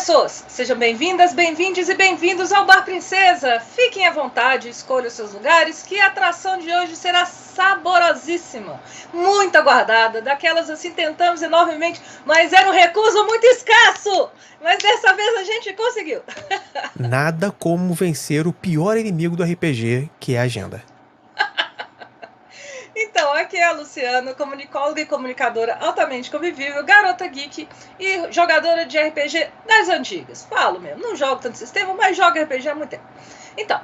pessoas, sejam bem-vindas, bem-vindes e bem-vindos ao Bar Princesa. Fiquem à vontade, escolham os seus lugares, que a atração de hoje será saborosíssima, muito aguardada, daquelas assim tentamos enormemente, mas era um recurso muito escasso, mas dessa vez a gente conseguiu. Nada como vencer o pior inimigo do RPG, que é a agenda. Então, aqui é a Luciana, comunicóloga e comunicadora altamente convivível, garota geek e jogadora de RPG das antigas. Falo mesmo, não jogo tanto sistema, mas jogo RPG há muito tempo. Então,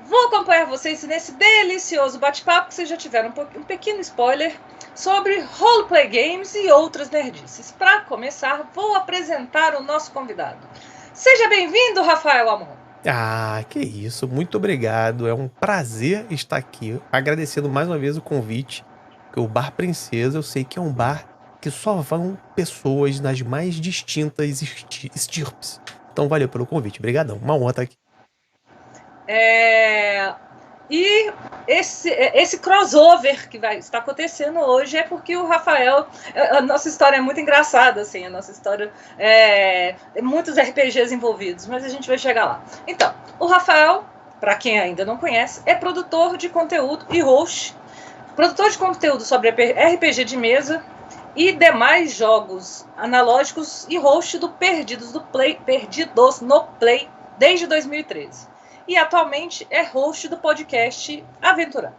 vou acompanhar vocês nesse delicioso bate-papo, que vocês já tiveram um pequeno spoiler sobre roleplay games e outras nerdices. Para começar, vou apresentar o nosso convidado. Seja bem-vindo, Rafael Amon. Ah, que isso, muito obrigado, é um prazer estar aqui, agradecendo mais uma vez o convite, porque o Bar Princesa eu sei que é um bar que só vão pessoas nas mais distintas estirpes, então valeu pelo convite, brigadão, uma honra estar aqui. E esse crossover que está acontecendo hoje é porque o Rafael, a nossa história é muito engraçada, assim, a nossa história muitos RPGs envolvidos, mas a gente vai chegar lá. Então, o Rafael, para quem ainda não conhece, é produtor de conteúdo e host, produtor de conteúdo sobre RPG de mesa e demais jogos analógicos e host do Perdidos no Play desde 2013. E atualmente é host do podcast Aventurando.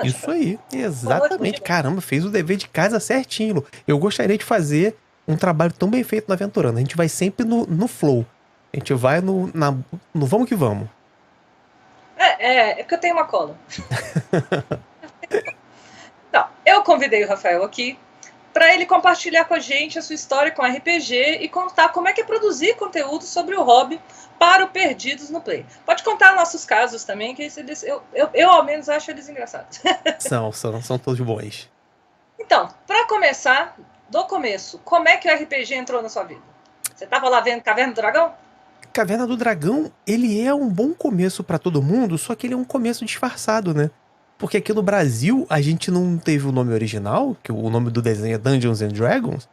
Isso aí, exatamente. Caramba, fez o dever de casa certinho. Eu gostaria de fazer um trabalho tão bem feito no Aventurando. A gente vai sempre no flow. A gente vai no vamos que vamos. É porque eu tenho uma cola. Então, eu convidei o Rafael aqui para ele compartilhar com a gente a sua história com RPG e contar como é que é produzir conteúdo sobre o hobby para o Perdidos no Play. Pode contar nossos casos também, que eu ao menos acho eles engraçados. São todos bons. Então, para começar, do começo, como é que o RPG entrou na sua vida? Você estava lá vendo Caverna do Dragão? Caverna do Dragão, ele é um bom começo para todo mundo, só que ele é um começo disfarçado, né? Porque aqui no Brasil, a gente não teve o nome original, que o nome do desenho é Dungeons and Dragons.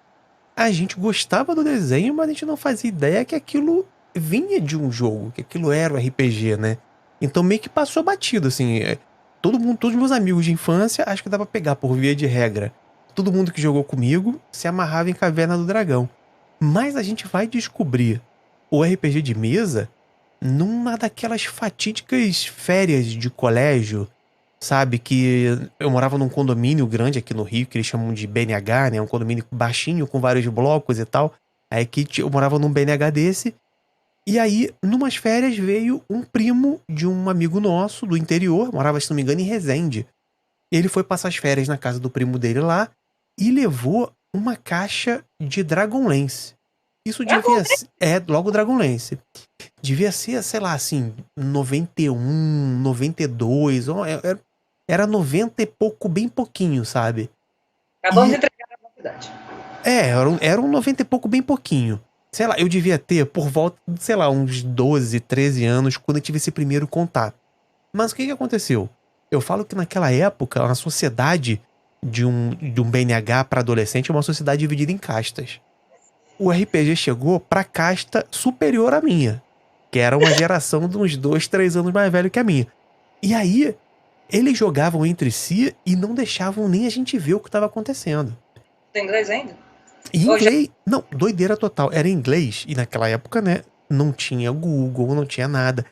A gente gostava do desenho, mas a gente não fazia ideia que aquilo vinha de um jogo, que aquilo era um RPG, né? Então meio que passou batido, assim. Todos meus amigos de infância, acho que dá pra pegar por via de regra. Todo mundo que jogou comigo se amarrava em Caverna do Dragão. Mas a gente vai descobrir o RPG de mesa numa daquelas fatídicas férias de colégio, sabe? Que eu morava num condomínio grande aqui no Rio, que eles chamam de BNH, né? Um condomínio baixinho, com vários blocos e tal. Aí que eu morava num BNH desse. E aí, numas férias, veio um primo de um amigo nosso do interior, morava, se não me engano, em Resende. Ele foi passar as férias na casa do primo dele lá e levou uma caixa de Dragonlance. Isso devia ser... logo Dragonlance. Devia ser, sei lá, assim, 91, 92, era 90 e pouco, bem pouquinho, sabe? Acabamos de entregar a novidade. Era um 90 e pouco, bem pouquinho. Sei lá, eu devia ter por volta, sei lá, uns 12, 13 anos quando eu tive esse primeiro contato. Mas o que aconteceu? Eu falo que naquela época, a sociedade de um BNH para adolescente é uma sociedade dividida em castas. O RPG chegou pra casta superior à minha, que era uma geração de uns 2, 3 anos mais velho que a minha. E aí, eles jogavam entre si e não deixavam nem a gente ver o que estava acontecendo. Tem inglês ainda? Em inglês, não, doideira total, era em inglês, e naquela época, né, não tinha Google, não tinha nada.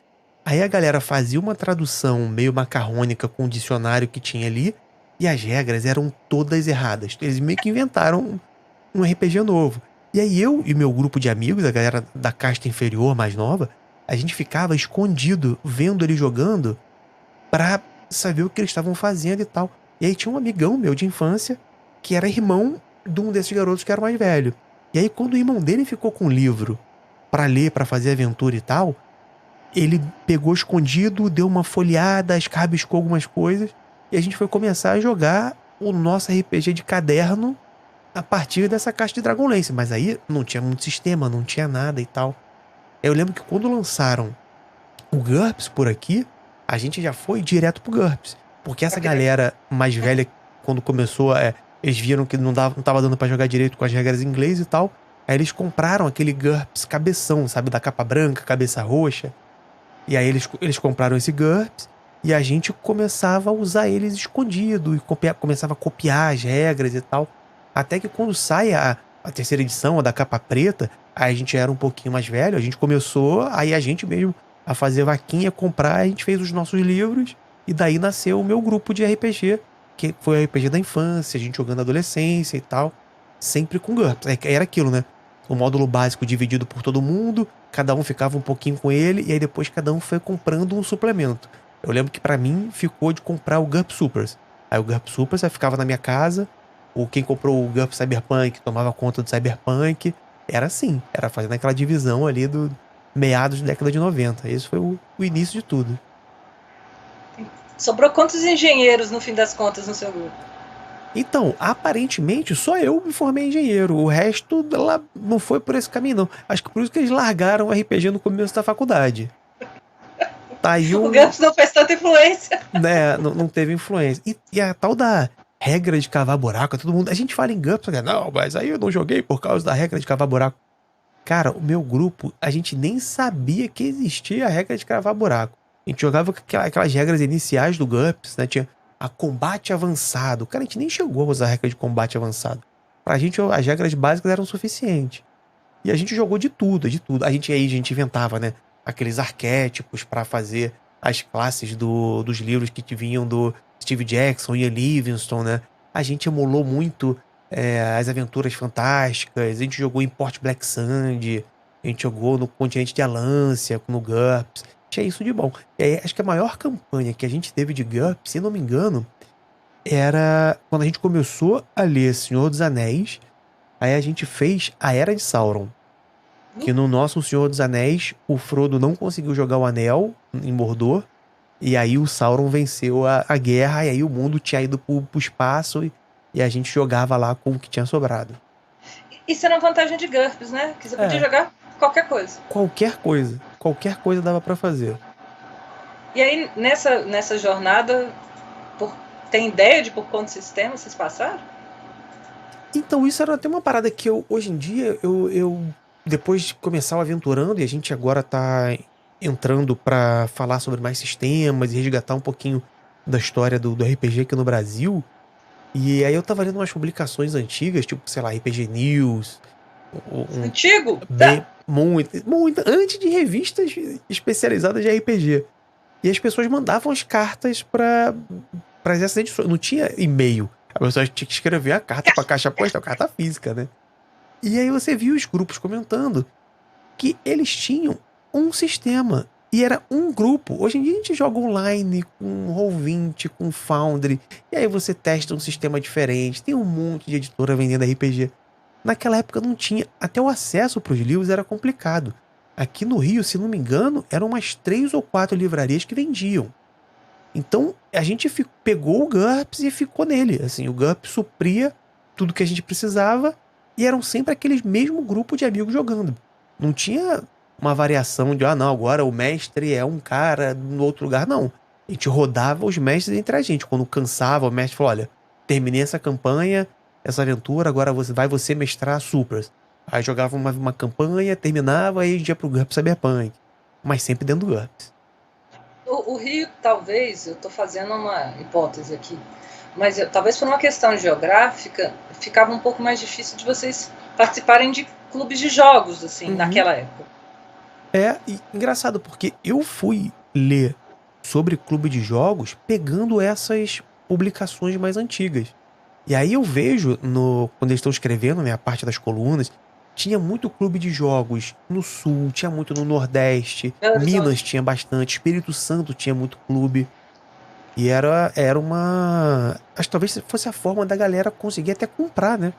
Aí a galera fazia uma tradução meio macarrônica com o dicionário que tinha ali, e as regras eram todas erradas. Eles meio que inventaram um RPG novo. E aí eu e meu grupo de amigos, a galera da casta inferior, mais nova, a gente ficava escondido, vendo eles jogando, pra saber o que eles estavam fazendo e tal. E aí tinha um amigão meu de infância, que era irmão de um desses garotos que era mais velho. E aí quando o irmão dele ficou com um livro pra ler, pra fazer aventura e tal, ele pegou escondido, deu uma folheada, escabiscou algumas coisas, e a gente foi começar a jogar o nosso RPG de caderno a partir dessa caixa de Dragonlance. Mas aí não tinha muito sistema, não tinha nada e tal. Eu lembro que quando lançaram o GURPS por aqui, a gente já foi direto pro GURPS. Porque essa galera mais velha, quando começou, eles viram que não tava dando pra jogar direito com as regras em inglês e tal. Aí eles compraram aquele GURPS cabeção, sabe? Da capa branca, cabeça roxa. E aí eles compraram esse GURPS e a gente começava a usar eles escondido e começava a copiar as regras e tal. Até que quando sai a terceira edição, a da capa preta, aí a gente era um pouquinho mais velho, a gente começou, aí a gente mesmo a fazer vaquinha, comprar, a gente fez os nossos livros e daí nasceu o meu grupo de RPG, que foi o RPG da infância, a gente jogando na adolescência e tal, sempre com GURPS. Era aquilo, né? O módulo básico dividido por todo mundo, cada um ficava um pouquinho com ele, e aí depois cada um foi comprando um suplemento. Eu lembro que pra mim ficou de comprar o GURPS Supers. Aí o GURPS Supers aí ficava na minha casa, ou quem comprou o GURPS Cyberpunk tomava conta do Cyberpunk. Era assim, era fazendo aquela divisão ali do meados da década de 90. Esse foi o início de tudo. Sobrou quantos engenheiros, no fim das contas, no seu grupo? Então, aparentemente, só eu me formei engenheiro. O resto lá não foi por esse caminho, não. Acho que por isso que eles largaram o RPG no começo da faculdade. Tá aí O GURPS não fez tanta influência. Né, não teve influência. E a tal da regra de cavar buraco, todo mundo. A gente fala em GURPS, não, mas aí eu não joguei por causa da regra de cavar buraco. Cara, o meu grupo, a gente nem sabia que existia a regra de cavar buraco. A gente jogava aquelas regras iniciais do GURPS, né? Tinha a combate avançado. Cara, a gente nem chegou a usar a regra de combate avançado. Pra gente, as regras básicas eram suficientes. E a gente jogou de tudo, de tudo. A gente inventava, né? Aqueles arquétipos pra fazer as classes dos livros que vinham do Steve Jackson, Ian Livingstone, né? A gente emulou muito as Aventuras Fantásticas, a gente jogou em Port Black Sand, a gente jogou no Continente de Alância, no GURPS. Tinha isso de bom. E aí, acho que a maior campanha que a gente teve de GURPS, se não me engano, era quando a gente começou a ler Senhor dos Anéis, aí a gente fez a Era de Sauron. Que no nosso Senhor dos Anéis, o Frodo não conseguiu jogar o anel em Mordor, e aí o Sauron venceu a guerra, e aí o mundo tinha ido pro espaço, e a gente jogava lá com o que tinha sobrado. Isso era uma vantagem de GURPS, né? Que você podia jogar qualquer coisa. Qualquer coisa dava pra fazer. E aí, nessa jornada, tem ideia de por quantos sistemas vocês passaram? Então, isso era até uma parada que hoje em dia, eu depois de começar o Aventurando, e a gente agora tá entrando pra falar sobre mais sistemas e resgatar um pouquinho da história do RPG aqui no Brasil. E aí eu tava lendo umas publicações antigas, tipo, sei lá, RPG News. Antigo? Muito. Antes de revistas especializadas de RPG. E as pessoas mandavam as cartas pra essas edições. Não tinha e-mail. A pessoa tinha que escrever a carta pra caixa postal, carta física, né? E aí você viu os grupos comentando que eles tinham um sistema. E era um grupo. Hoje em dia a gente joga online com Roll20, com Foundry. E aí você testa um sistema diferente. Tem um monte de editora vendendo RPG. Naquela época não tinha. Até o acesso para os livros era complicado. Aqui no Rio, se não me engano, eram umas 3 ou 4 livrarias que vendiam. Então a gente pegou o GURPS e ficou nele. Assim, o GURPS supria tudo que a gente precisava. E eram sempre aqueles mesmo grupo de amigos jogando. Não tinha uma variação de, não, agora o mestre é um cara no outro lugar. Não. A gente rodava os mestres entre a gente. Quando cansava, o mestre falou, olha, terminei essa campanha, essa aventura, agora vai você mestrar Supers. Aí jogava uma campanha, terminava, aí a gente ia pro GURPS Cyberpunk. Mas sempre dentro do GURPS. O Rio, talvez, eu tô fazendo uma hipótese aqui, mas talvez por uma questão geográfica, ficava um pouco mais difícil de vocês participarem de clubes de jogos, assim, naquela época. Engraçado, porque eu fui ler sobre clube de jogos pegando essas publicações mais antigas. E aí eu vejo, quando eles estão escrevendo, né, a parte das colunas, tinha muito clube de jogos no Sul, tinha muito no Nordeste, Minas tinha bastante, Espírito Santo tinha muito clube. E era uma... Acho que talvez fosse a forma da galera conseguir até comprar, né?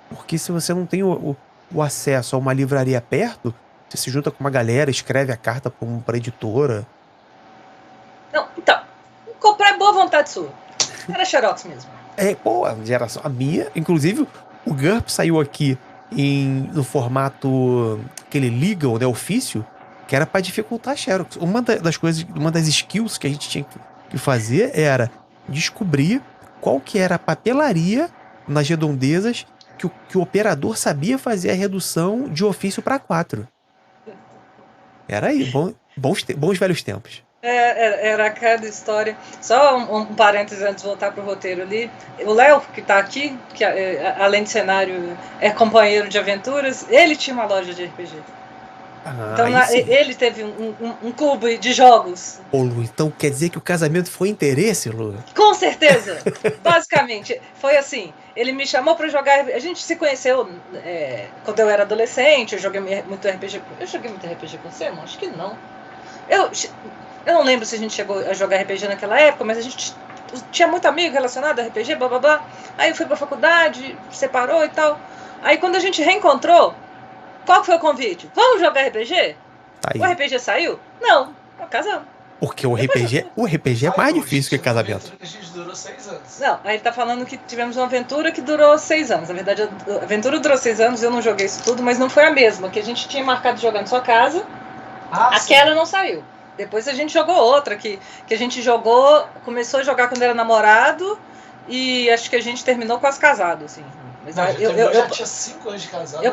Porque se você não tem o acesso a uma livraria perto, você se junta com uma galera, escreve a carta pra editora. Não, então, comprar é boa vontade sua. Era Xerox mesmo. A geração... A minha, inclusive, o GURPS saiu aqui no formato aquele legal, né, ofício, que era pra dificultar a Xerox. Uma das skills que a gente tinha que fazer era descobrir qual que era a papelaria nas redondezas que o operador sabia fazer a redução de ofício para 4. Era aí, bons velhos tempos. Era cada história. Só um parênteses antes de voltar para o roteiro ali. O Léo, que está aqui, que além de cenário é companheiro de aventuras, ele tinha uma loja de RPG. Então ele teve um clube de jogos. Ô, Lu, então quer dizer que o casamento foi interesse, Lu? Com certeza! Basicamente, foi assim. Ele me chamou para jogar. A gente se conheceu quando eu era adolescente. Eu joguei muito RPG. Eu joguei muito RPG com você, não? Acho que não. Eu não lembro se a gente chegou a jogar RPG naquela época, mas a gente tinha muito amigo relacionado a RPG, blá blá blá. Aí eu fui pra faculdade, separou e tal. Aí quando a gente reencontrou, qual foi o convite? Vamos jogar RPG? Tá aí. O RPG saiu? Não, casamos. Porque o RPG é mais difícil que casamento. A gente durou 6 anos. Não, aí ele tá falando que tivemos uma aventura que durou 6 anos. Na verdade, a aventura durou 6 anos, eu não joguei isso tudo, mas não foi a mesma, que a gente tinha marcado de jogar na sua casa. Aquela sim. Não saiu. Depois a gente jogou outra, que a gente começou a jogar quando era namorado, e acho que a gente terminou quase casado, assim. Mas eu já tinha 5 anos de casado.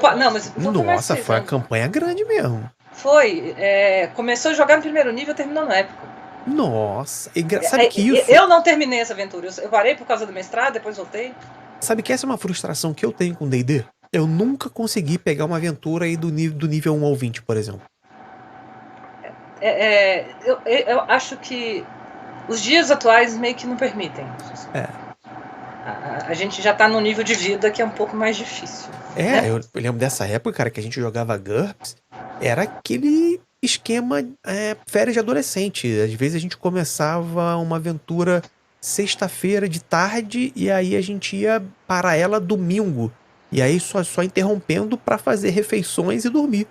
Nossa, foi a campanha grande mesmo. Foi. Começou a jogar no primeiro nível, terminou na época. Nossa, sabe que isso... Eu não terminei essa aventura. Eu parei por causa do mestrado, depois voltei. Sabe que essa é uma frustração que eu tenho com D&D? Eu nunca consegui pegar uma aventura aí do nível 1 ao 20, por exemplo. Eu acho que os dias atuais meio que não permitem. A gente já tá num nível de vida que é um pouco mais difícil. Né? Eu lembro dessa época, cara, que a gente jogava GURPS, era aquele esquema férias de adolescente. Às vezes a gente começava uma aventura sexta-feira de tarde e aí a gente ia para ela domingo. E aí só interrompendo para fazer refeições e dormir.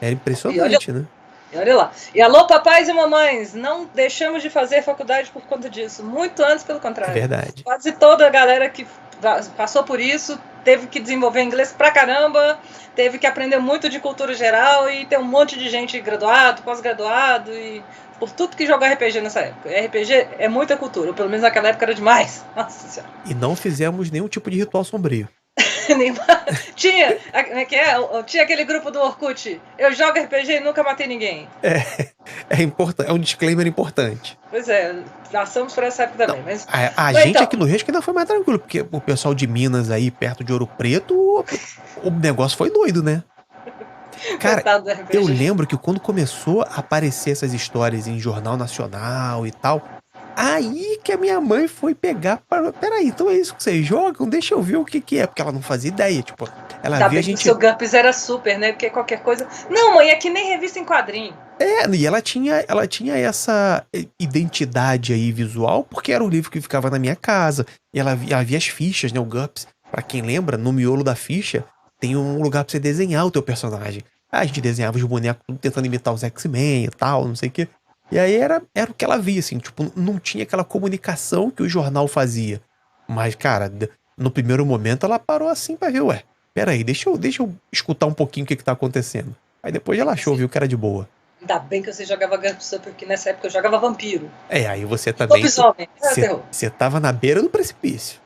Era impressionante, né? E olha lá. E alô, papais e mamães, não deixamos de fazer faculdade por conta disso. Muito antes, pelo contrário. É verdade. Quase toda a galera que passou por isso teve que desenvolver inglês pra caramba, teve que aprender muito de cultura geral e tem um monte de gente graduado, pós-graduado e por tudo que jogou RPG nessa época. RPG é muita cultura, pelo menos naquela época era demais. Nossa Senhora. E não fizemos nenhum tipo de ritual sombrio. Tinha aquele grupo do Orkut. Eu jogo RPG e nunca matei ninguém. É importante, é um disclaimer importante. Pois passamos por essa época também. Mas a gente aqui no Rio acho que ainda foi mais tranquilo, porque o pessoal de Minas aí, perto de Ouro Preto, o negócio foi doido, né? Cara, eu lembro que quando começou a aparecer essas histórias em jornal nacional e tal, aí que a minha mãe foi pegar peraí, então é isso que vocês jogam? Deixa eu ver o que é, porque ela não fazia ideia, tipo, ela via a gente... O seu GURPS era super, né, porque qualquer coisa... Não, mãe, é que nem revista em quadrinho. E ela tinha essa identidade aí visual, porque era o livro que ficava na minha casa, e ela via as fichas, né, o GURPS, pra quem lembra, no miolo da ficha, tem um lugar pra você desenhar o teu personagem. A gente desenhava os bonecos tentando imitar os X-Men e tal, não sei o quê. E aí era o que ela via, assim, tipo, não tinha aquela comunicação que o jornal fazia. Mas, cara, no primeiro momento ela parou assim pra ver, peraí, deixa eu escutar um pouquinho o que tá acontecendo. Aí depois ela achou, viu que era de boa. Ainda bem que você jogava GURPS, porque nessa época eu jogava vampiro. Aí você também... Lobisomem, era terror. Você tava na beira do precipício.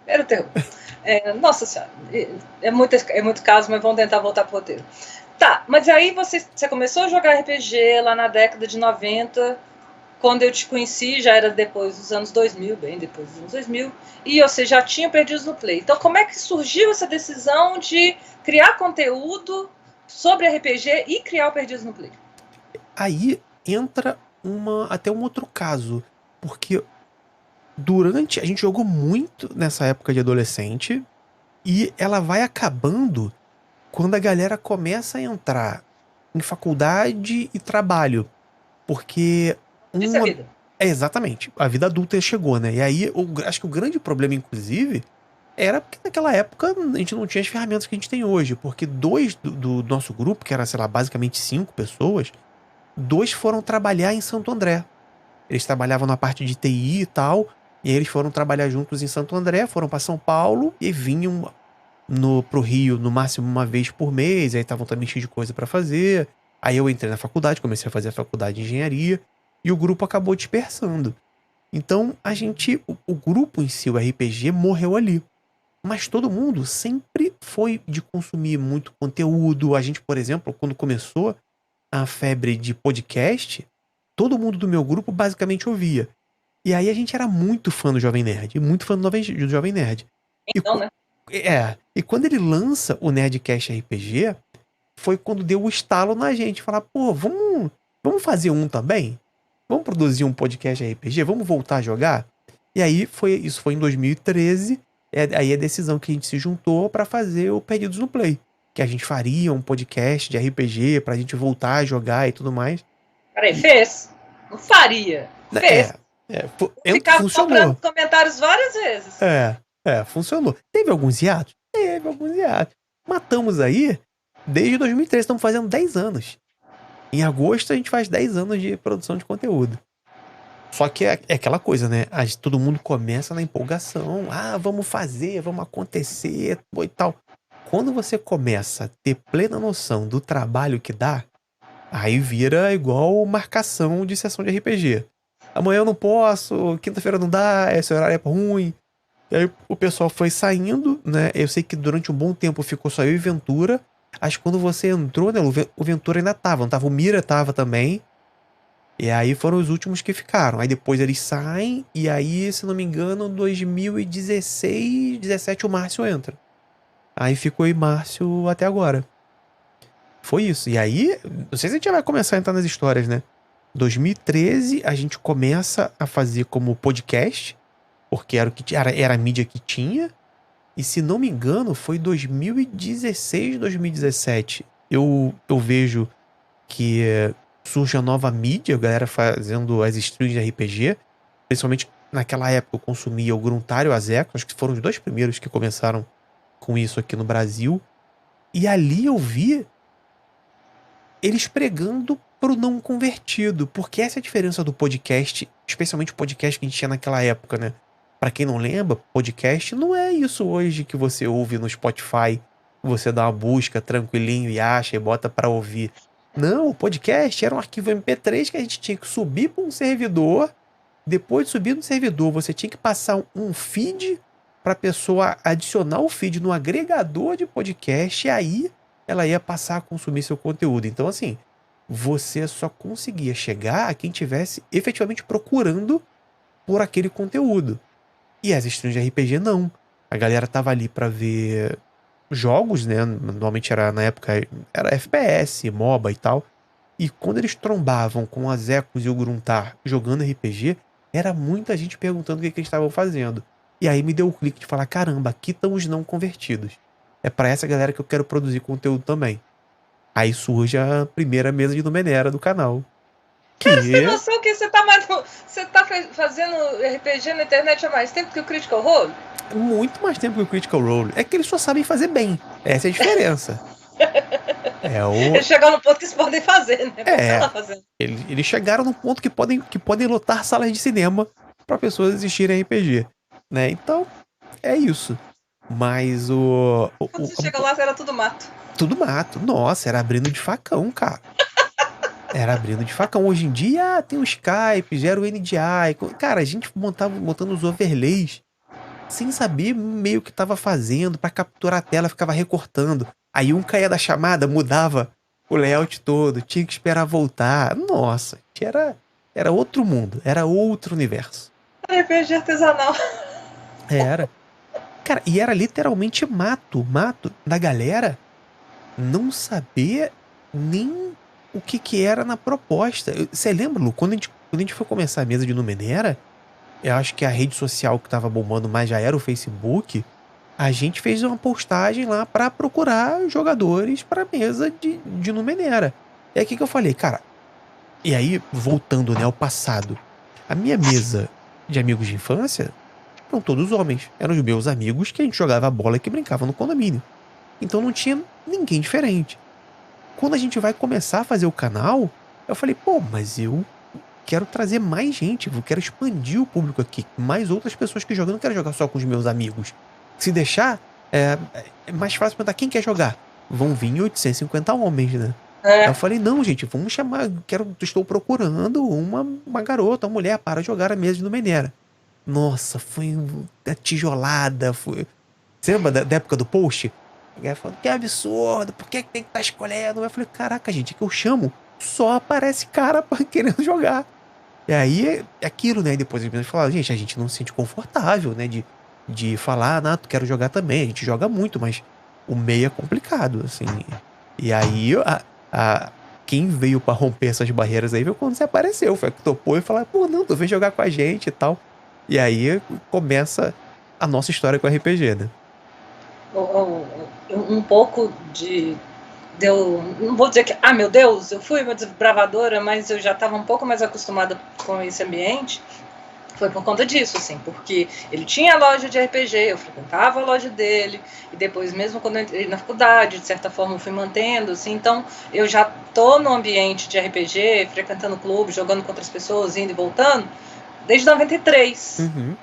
Era terror. Nossa Senhora, é muito caso, mas vamos tentar voltar pro roteiro. Tá, mas aí você começou a jogar RPG lá na década de 90, quando eu te conheci, já era depois dos anos 2000, bem depois dos anos 2000, e você já tinha Perdidos no Play. Então como é que surgiu essa decisão de criar conteúdo sobre RPG e criar o Perdidos no Play? Aí entra até um outro caso, porque a gente jogou muito nessa época de adolescente, e ela vai acabando quando a galera começa a entrar em faculdade e trabalho. Porque... Isso é a vida. Exatamente. A vida adulta chegou, né? E aí, acho que o grande problema, inclusive, era porque naquela época a gente não tinha as ferramentas que a gente tem hoje. Porque 2 do nosso grupo, que era, sei lá, basicamente 5 pessoas, 2 foram trabalhar em Santo André. Eles trabalhavam na parte de TI e tal, e aí eles foram trabalhar juntos em Santo André, foram para São Paulo e vinham pro Rio no máximo uma vez por mês, aí estavam também cheios de coisa para fazer. Aí eu entrei na faculdade, comecei a fazer a faculdade de engenharia, e o grupo acabou dispersando. Então o grupo em si, o RPG, morreu ali. Mas todo mundo sempre foi de consumir muito conteúdo. A gente, por exemplo, quando começou a febre de podcast, todo mundo do meu grupo basicamente ouvia. E aí a gente era muito fã do Jovem Nerd, muito fã do Jovem Nerd. Então, né? E quando ele lança o Nerdcast RPG, foi quando deu o estalo na gente, falar, pô, vamos fazer um também? Vamos produzir um podcast RPG? Vamos voltar a jogar? E aí isso foi em 2013, aí a decisão que a gente se juntou pra fazer o Perdidos no Play, que a gente faria um podcast de RPG pra gente voltar a jogar e tudo mais. Peraí, fez? Não faria. Fez. Ficava comprando comentários várias vezes. Funcionou. Teve alguns hiatos? Teve alguns hiatos. Matamos aí, desde 2013, estamos fazendo 10 anos. Em agosto a gente faz 10 anos de produção de conteúdo. Só que é aquela coisa, né? Todo mundo começa na empolgação. Ah, vamos fazer, vamos acontecer e tal. Quando você começa a ter plena noção do trabalho que dá, aí vira igual marcação de sessão de RPG. Amanhã eu não posso, quinta-feira não dá, esse horário é ruim. E aí o pessoal foi saindo, né? Eu sei que durante um bom tempo ficou só eu e Ventura. Acho que quando você entrou, né? O Ventura ainda tava, não tava? O Mira tava também. E aí foram os últimos que ficaram. Aí depois eles saem, e aí, se não me engano, 2016, 17 o Márcio entra. Aí ficou aí Márcio até agora. Foi isso. E aí, não sei se a gente já vai começar a entrar nas histórias, né? 2013 a gente começa a fazer como podcast, porque era a mídia que tinha. E se não me engano, foi 2016, 2017. Eu vejo que surge a nova mídia, a galera fazendo as streams de RPG. Principalmente naquela época eu consumia o Gruntário e o Azeco, acho que foram os dois primeiros que começaram com isso aqui no Brasil. E ali eu vi eles pregando pro não convertido, porque essa é a diferença do podcast, especialmente o podcast que a gente tinha naquela época, né? Pra quem não lembra, podcast não é isso hoje que você ouve no Spotify, você dá uma busca tranquilinho e acha e bota pra ouvir. Não, o podcast era um arquivo MP3 que a gente tinha que subir pra um servidor. Depois de subir no servidor, você tinha que passar um feed pra pessoa adicionar o feed no agregador de podcast, e aí ela ia passar a consumir seu conteúdo. Então, assim, você só conseguia chegar a quem tivesse efetivamente procurando por aquele conteúdo. E as streams de RPG não. A galera tava ali pra ver jogos, né? Normalmente na época era FPS, MOBA e tal. E quando eles trombavam com as Ecos e o Gruntar jogando RPG, era muita gente perguntando o que eles estavam fazendo. E aí me deu o clique de falar, caramba, aqui estão os não convertidos. É pra essa galera que eu quero produzir conteúdo também. Aí surge a primeira mesa de Numenera do canal. Cara, você tem noção que você tá fazendo RPG na internet há mais tempo que o Critical Role? Muito mais tempo que o Critical Role. É que eles só sabem fazer bem. Essa é a diferença. Eles chegaram no ponto que eles podem fazer, né? Eles chegaram no ponto que podem lotar salas de cinema para pessoas assistirem RPG, né? Então, é isso. Mas quando você chega lá, era tudo mato. Tudo mato. Nossa, era abrindo de facão, cara. Era abrindo de facão. Hoje em dia tem o Skype, gera o NDI. Cara, a gente montando os overlays sem saber meio que tava fazendo pra capturar a tela, ficava recortando. Aí um caía da chamada, mudava o layout todo, tinha que esperar voltar. Nossa, era outro mundo, era outro universo. RPG artesanal. Era. Cara, e era literalmente mato da galera não saber nem o que era na proposta. Você lembra, Lu, quando a gente foi começar a mesa de Numenera, eu acho que a rede social que tava bombando mais já era o Facebook, a gente fez uma postagem lá pra procurar jogadores pra mesa de Numenera. E aí o que eu falei, cara? E aí, voltando, né, ao passado, a minha mesa de amigos de infância eram todos homens. Eram os meus amigos que a gente jogava bola e que brincava no condomínio. Então não tinha ninguém diferente. Quando a gente vai começar a fazer o canal, eu falei, pô, mas eu quero trazer mais gente, eu quero expandir o público aqui, mais outras pessoas que jogam, eu não quero jogar só com os meus amigos. Se deixar, é mais fácil perguntar quem quer jogar. Vão vir 850 homens, né? Aí eu falei, não, gente, vamos chamar, estou procurando uma garota, uma mulher para jogar a mesa de Numenera. Nossa, foi a tijolada, foi... Você lembra da época do post? A galera falando, que absurdo, por que tem que estar escolhendo? Eu falei, caraca, gente, é que eu chamo, só aparece cara querendo jogar. E aí, é aquilo, né? E depois eles falaram, gente, a gente não se sente confortável, né? De falar, ah, tu quero jogar também. A gente joga muito, mas o meio é complicado, assim. E aí, quem veio pra romper essas barreiras aí veio quando você apareceu. Foi que topou e falou, pô, não, tu vem jogar com a gente e tal. E aí começa a nossa história com o RPG, né? Um pouco não vou dizer que, meu Deus, eu fui uma desbravadora, mas eu já estava um pouco mais acostumada com esse ambiente. Foi por conta disso, assim, porque ele tinha a loja de RPG, eu frequentava a loja dele, e depois, mesmo quando eu entrei na faculdade, de certa forma eu fui mantendo, assim, então eu já tô no ambiente de RPG, frequentando clube, jogando com outras pessoas, indo e voltando, desde 93. Uhum.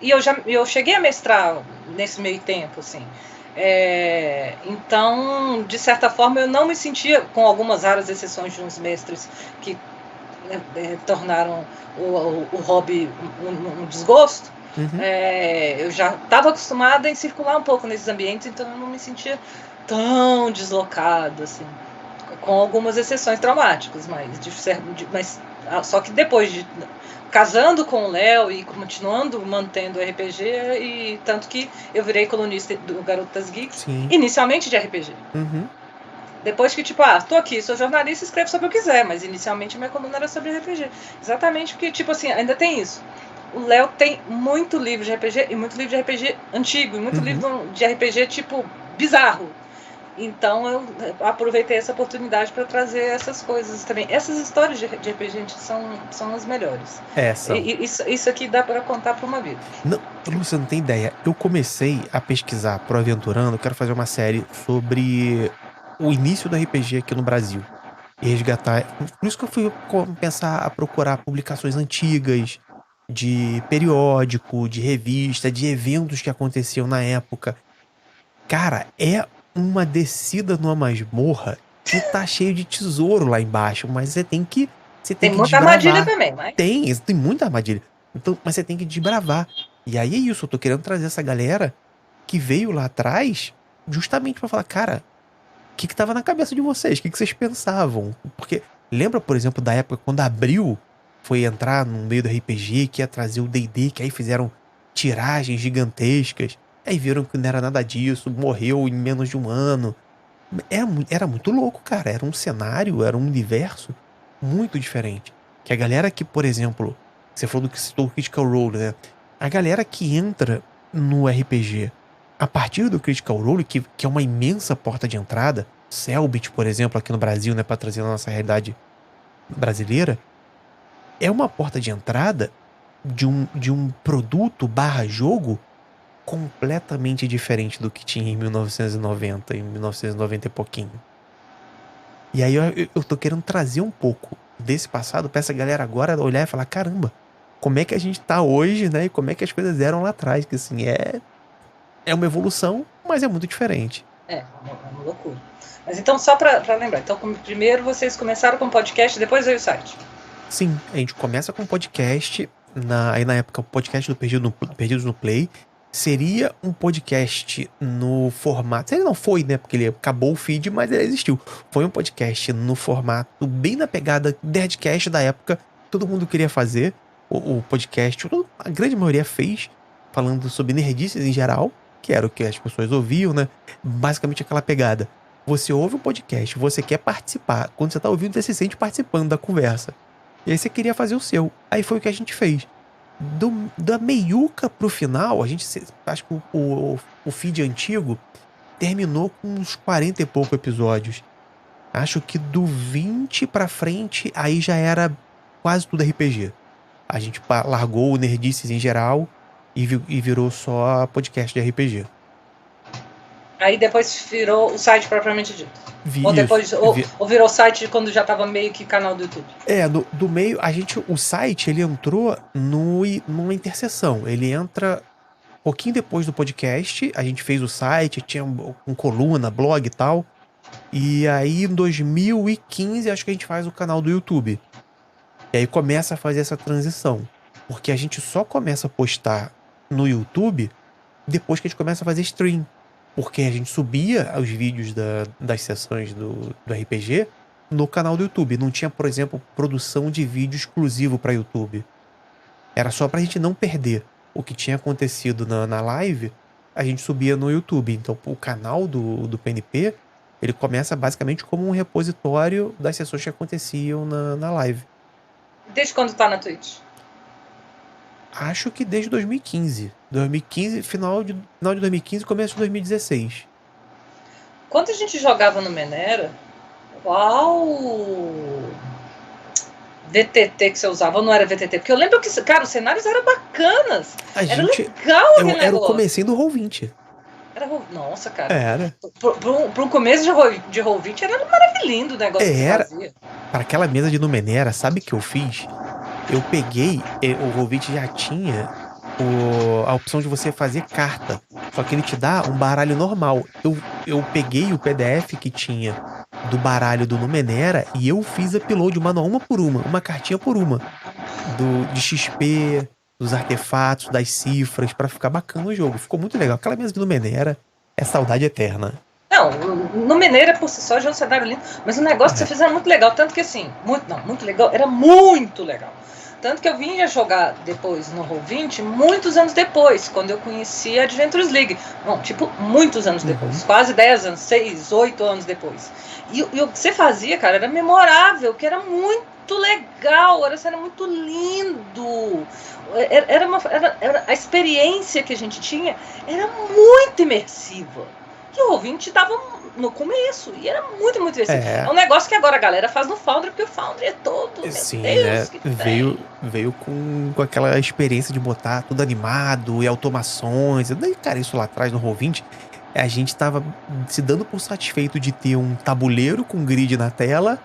E eu cheguei a mestrar nesse meio tempo, assim. Então, de certa forma, eu não me sentia, com algumas raras exceções de uns mestres que tornaram o hobby um desgosto. Uhum. Eu já estava acostumada em circular um pouco nesses ambientes, então eu não me sentia deslocado, assim, com algumas exceções traumáticas, mas só que depois de casando com o Léo e continuando mantendo o RPG, e tanto que eu virei colunista do Garotas Geeks, Sim. inicialmente de RPG. Uhum. Depois que, tipo, tô aqui, sou jornalista, escrevo sobre o que quiser, mas inicialmente minha coluna era sobre RPG. Exatamente porque, tipo assim, ainda tem isso. O Léo tem muito livro de RPG, e muito livro de RPG antigo, e muito livro de RPG, tipo, bizarro. Então eu aproveitei essa oportunidade para trazer essas coisas também. Essas histórias de RPG, gente, são as melhores. São. Isso aqui dá para contar para uma vida. Não, você não tem ideia. Eu comecei a pesquisar pro Aventurando, eu quero fazer uma série sobre o início do RPG aqui no Brasil. E resgatar. Por isso que eu fui pensar a procurar publicações antigas, de periódico, de revista, de eventos que aconteciam na época. Cara, é uma descida numa masmorra que tá cheio de tesouro lá embaixo, mas você tem que muita desbravar. armadilha também, mas... Tem muita armadilha. Então, mas você tem que desbravar. E aí é isso, eu tô querendo trazer essa galera que veio lá atrás justamente pra falar, cara, o que tava na cabeça de vocês? O que vocês pensavam? Porque lembra, por exemplo, da época quando a Abril foi entrar no meio do RPG, que ia trazer o D&D, que aí fizeram tiragens gigantescas. Aí viram que não era nada disso, morreu em menos de um ano. Era muito louco, cara. Era um cenário, era um universo muito diferente. Que a galera que, por exemplo, você falou do que citou o Critical Role, né? A galera que entra no RPG a partir do Critical Role, que é uma imensa porta de entrada, Cellbit, por exemplo, aqui no Brasil, né, pra trazer a nossa realidade brasileira, é uma porta de entrada de um produto / jogo completamente diferente do que tinha em 1990, em 1990 e pouquinho. E aí eu tô querendo trazer um pouco desse passado pra essa galera agora olhar e falar, caramba, como é que a gente tá hoje, né? E como é que as coisas eram lá atrás, que assim, é uma evolução, mas é muito diferente. É uma loucura. Mas então, só pra lembrar, então primeiro vocês começaram com podcast, depois veio o site. Sim, a gente começa com podcast, aí na época o podcast do Perdidos no Play, seria um podcast no formato... Ele não foi, né? Porque ele acabou o feed, mas ele existiu. Foi um podcast no formato bem na pegada Nerdcast da época. Todo mundo queria fazer o podcast. A grande maioria fez, falando sobre nerdices em geral, que era o que as pessoas ouviam, né? Basicamente aquela pegada. Você ouve o podcast, você quer participar. Quando você tá ouvindo, você se sente participando da conversa. E aí você queria fazer o seu. Aí foi o que a gente fez. Da meiuca pro final, a gente, acho que o feed antigo terminou com uns 40 e pouco episódios. Acho que do 20 pra frente, aí já era quase tudo RPG. A gente largou o Nerdices em geral e virou só podcast de RPG. Aí depois virou o site propriamente dito. Ou virou o site quando já tava meio que canal do YouTube. Do meio, o site, ele entrou numa interseção. Ele entra um pouquinho depois do podcast, a gente fez o site, tinha um coluna, blog e tal. E aí, em 2015, acho que a gente faz o canal do YouTube. E aí começa a fazer essa transição. Porque a gente só começa a postar no YouTube depois que a gente começa a fazer stream. Porque a gente subia os vídeos das sessões do RPG no canal do YouTube. Não tinha, por exemplo, produção de vídeo exclusivo para YouTube. Era só pra gente não perder o que tinha acontecido na live, a gente subia no YouTube. Então o canal do PNP, ele começa basicamente como um repositório das sessões que aconteciam na live. Desde quando tá na Twitch? Acho que desde 2015. 2015, final de 2015, começo de 2016. Quando a gente jogava no Menera, qual VTT que você usava? Ou não era VTT? Porque eu lembro que, cara, os cenários eram bacanas. Era legal aquele negócio. Era o comecinho do Roll20. Nossa, cara. Era. Para um começo de Roll20 era maravilhoso o negócio que você fazia. Para aquela mesa de Numenera, sabe o que eu fiz? Eu peguei, o Roll20 já tinha a opção de você fazer carta. Só que ele te dá um baralho normal. Eu peguei o PDF que tinha do baralho do Numenera e eu fiz upload uma por uma cartinha por uma. De XP, dos artefatos, das cifras, pra ficar bacana o jogo. Ficou muito legal. Aquela mesa do Numenera é saudade eterna. Não, no Mineira por si só já é um cenário lindo, mas o negócio que você fez era muito legal, tanto que assim, muito legal, era muito legal. Tanto que eu vinha jogar depois no Roll20 muitos anos depois, quando eu conheci a Adventures League. Bom, tipo, muitos anos depois, quase 10 anos, 6, 8 anos depois. E o que você fazia, cara, era memorável, que era muito legal, era muito lindo. A experiência que a gente tinha era muito imersiva. Que o Roll20 estava no começo, e era muito, muito imersivo. É um negócio que agora a galera faz no Foundry, porque o Foundry é todo... Sim, Deus, né? Veio com aquela experiência de botar tudo animado e automações. Daí, cara, isso lá atrás no Roll20, a gente tava se dando por satisfeito de ter um tabuleiro com grid na tela,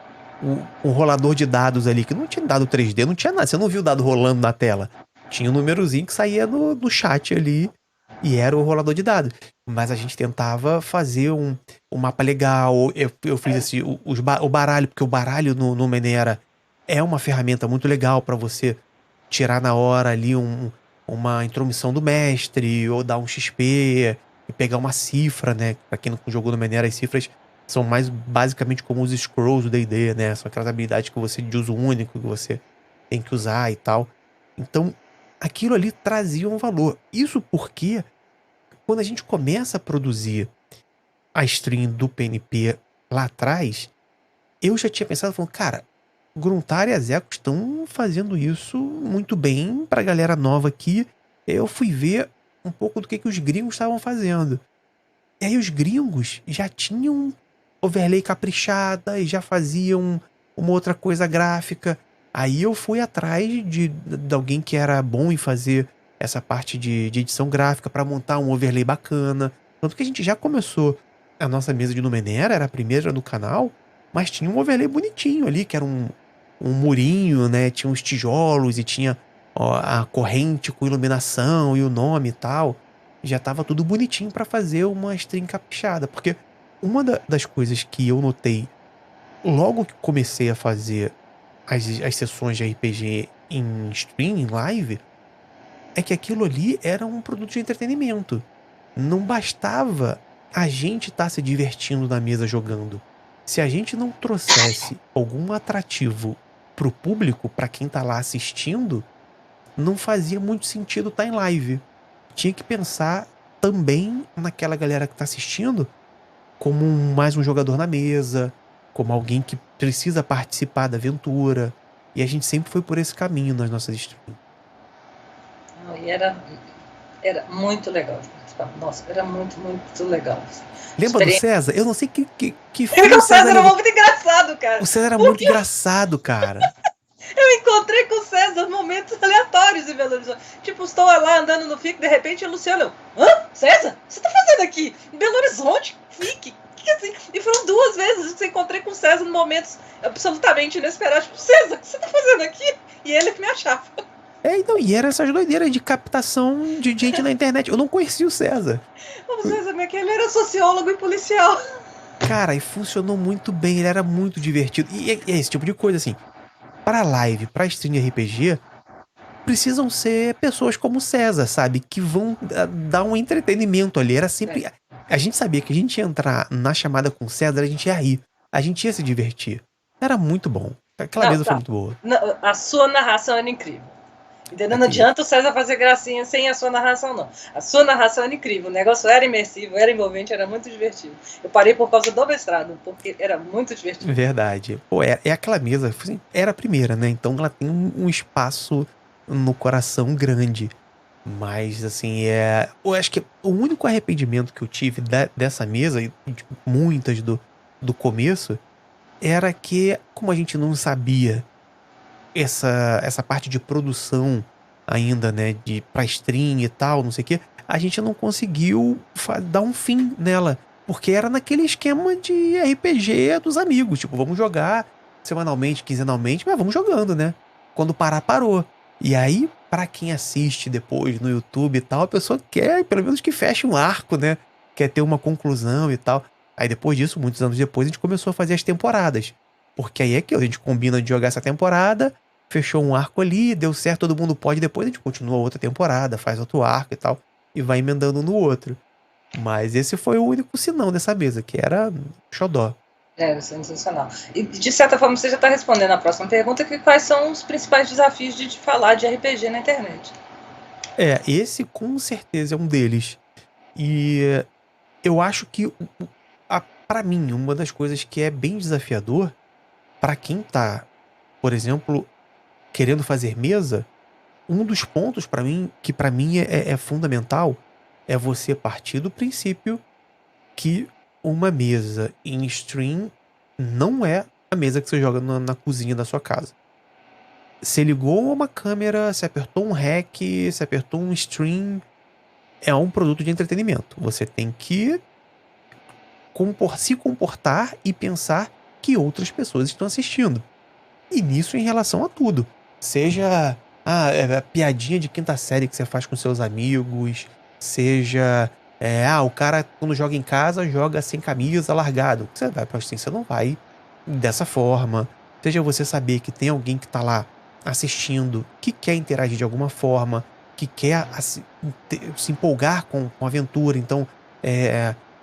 um rolador de dados ali, que não tinha dado 3D, não tinha nada, você não viu o dado rolando na tela. Tinha um númerozinho que saía no chat ali, e era o rolador de dados. Mas a gente tentava fazer um mapa legal. Eu fiz assim, o baralho, porque o baralho no Menera é uma ferramenta muito legal para você tirar na hora ali uma intromissão do mestre, ou dar um XP, e pegar uma cifra, né? Pra quem não jogou no Menera, as cifras são mais basicamente como os scrolls do D&D, né? São aquelas habilidades que você de uso único, que você tem que usar e tal. Então, aquilo ali trazia um valor. Isso porque quando a gente começa a produzir a stream do PNP lá atrás, eu já tinha pensado, falando, cara, Gruntar e Azeco estão fazendo isso muito bem pra galera nova aqui. Eu fui ver um pouco do que os gringos estavam fazendo. E aí os gringos já tinham overlay caprichada e já faziam uma outra coisa gráfica. Aí eu fui atrás de alguém que era bom em fazer essa parte de edição gráfica para montar um overlay bacana. Tanto que a gente já começou a nossa mesa de Numenera, era a primeira no canal, mas tinha um overlay bonitinho ali, que era um murinho, né? Tinha uns tijolos e tinha a corrente com iluminação e o nome e tal. Já tava tudo bonitinho para fazer uma stream caprichada. Porque uma das coisas que eu notei logo que comecei a fazer as sessões de RPG em stream, em live, é que aquilo ali era um produto de entretenimento. Não bastava a gente estar se divertindo na mesa jogando. Se a gente não trouxesse algum atrativo pro público, para quem tá lá assistindo, não fazia muito sentido estar em live. Tinha que pensar também naquela galera que tá assistindo como mais um jogador na mesa, como alguém que precisa participar da aventura. E a gente sempre foi por esse caminho nas nossas streams. E era muito legal. Nossa, era muito, muito legal. Lembra do César? Eu não sei que o César era muito engraçado, cara. O César era muito engraçado, cara. Eu encontrei com o César em momentos aleatórios em Belo Horizonte. Tipo, estou lá andando no FIC, de repente o Luciano, César, o que você tá fazendo aqui? Em Belo Horizonte? FIC? Que assim? E foram 2 vezes que eu encontrei com o César em momentos absolutamente inesperados. Tipo, César, o que você tá fazendo aqui? E ele que me achava. Então, e era essas doideiras de captação de gente na internet. Eu não conhecia o César. O César, ele era sociólogo e policial. Cara, e funcionou muito bem, ele era muito divertido. E é esse tipo de coisa, assim. Pra live, pra stream de RPG, precisam ser pessoas como César, sabe? Que vão dar um entretenimento ali. Era sempre... A gente sabia que a gente ia entrar na chamada com César, a gente ia rir. A gente ia se divertir. Era muito bom. Aquela mesa foi muito boa. A sua narração era incrível. Entendeu? Não adianta o César fazer gracinha sem a sua narração, não. A sua narração era incrível. O negócio era imersivo, era envolvente, era muito divertido. Eu parei por causa do mestrado, porque era muito divertido. Verdade. Pô, é aquela mesa, assim, era a primeira, né? Então ela tem um espaço no coração grande. Mas, assim, eu acho que o único arrependimento que eu tive dessa mesa, e tipo, muitas do começo, era que, como a gente não sabia essa parte de produção ainda, né, pra stream e tal, não sei o quê, a gente não conseguiu dar um fim nela. Porque era naquele esquema de RPG dos amigos. Tipo, vamos jogar semanalmente, quinzenalmente, mas vamos jogando, né? Quando parar, parou. E aí, pra quem assiste depois no YouTube e tal, a pessoa quer, pelo menos, que feche um arco, né? Quer ter uma conclusão e tal. Aí depois disso, muitos anos depois, a gente começou a fazer as temporadas. Porque aí é que a gente combina de jogar essa temporada, fechou um arco ali, deu certo, todo mundo pode, depois a gente continua outra temporada, faz outro arco e tal, e vai emendando no outro. Mas esse foi o único sinão dessa mesa, que era xodó. É, sensacional. E, de certa forma, você já está respondendo a próxima pergunta, que quais são os principais desafios de falar de RPG na internet? Esse com certeza é um deles. E eu acho que, pra mim, uma das coisas que é bem desafiador, pra quem tá, por exemplo, querendo fazer mesa, um dos pontos que pra mim é fundamental, é você partir do princípio que uma mesa em stream não é a mesa que você joga na cozinha da sua casa. Você ligou uma câmera, você apertou um REC, você apertou um stream, é um produto de entretenimento. Você tem que se comportar e pensar que outras pessoas estão assistindo. E nisso em relação a tudo. Seja a piadinha de quinta série que você faz com seus amigos, seja o cara quando joga em casa joga sem camisa, largado. Você vai pra assim, você não vai dessa forma. Seja você saber que tem alguém que tá lá assistindo, que quer interagir de alguma forma, que quer se empolgar com a aventura. Então,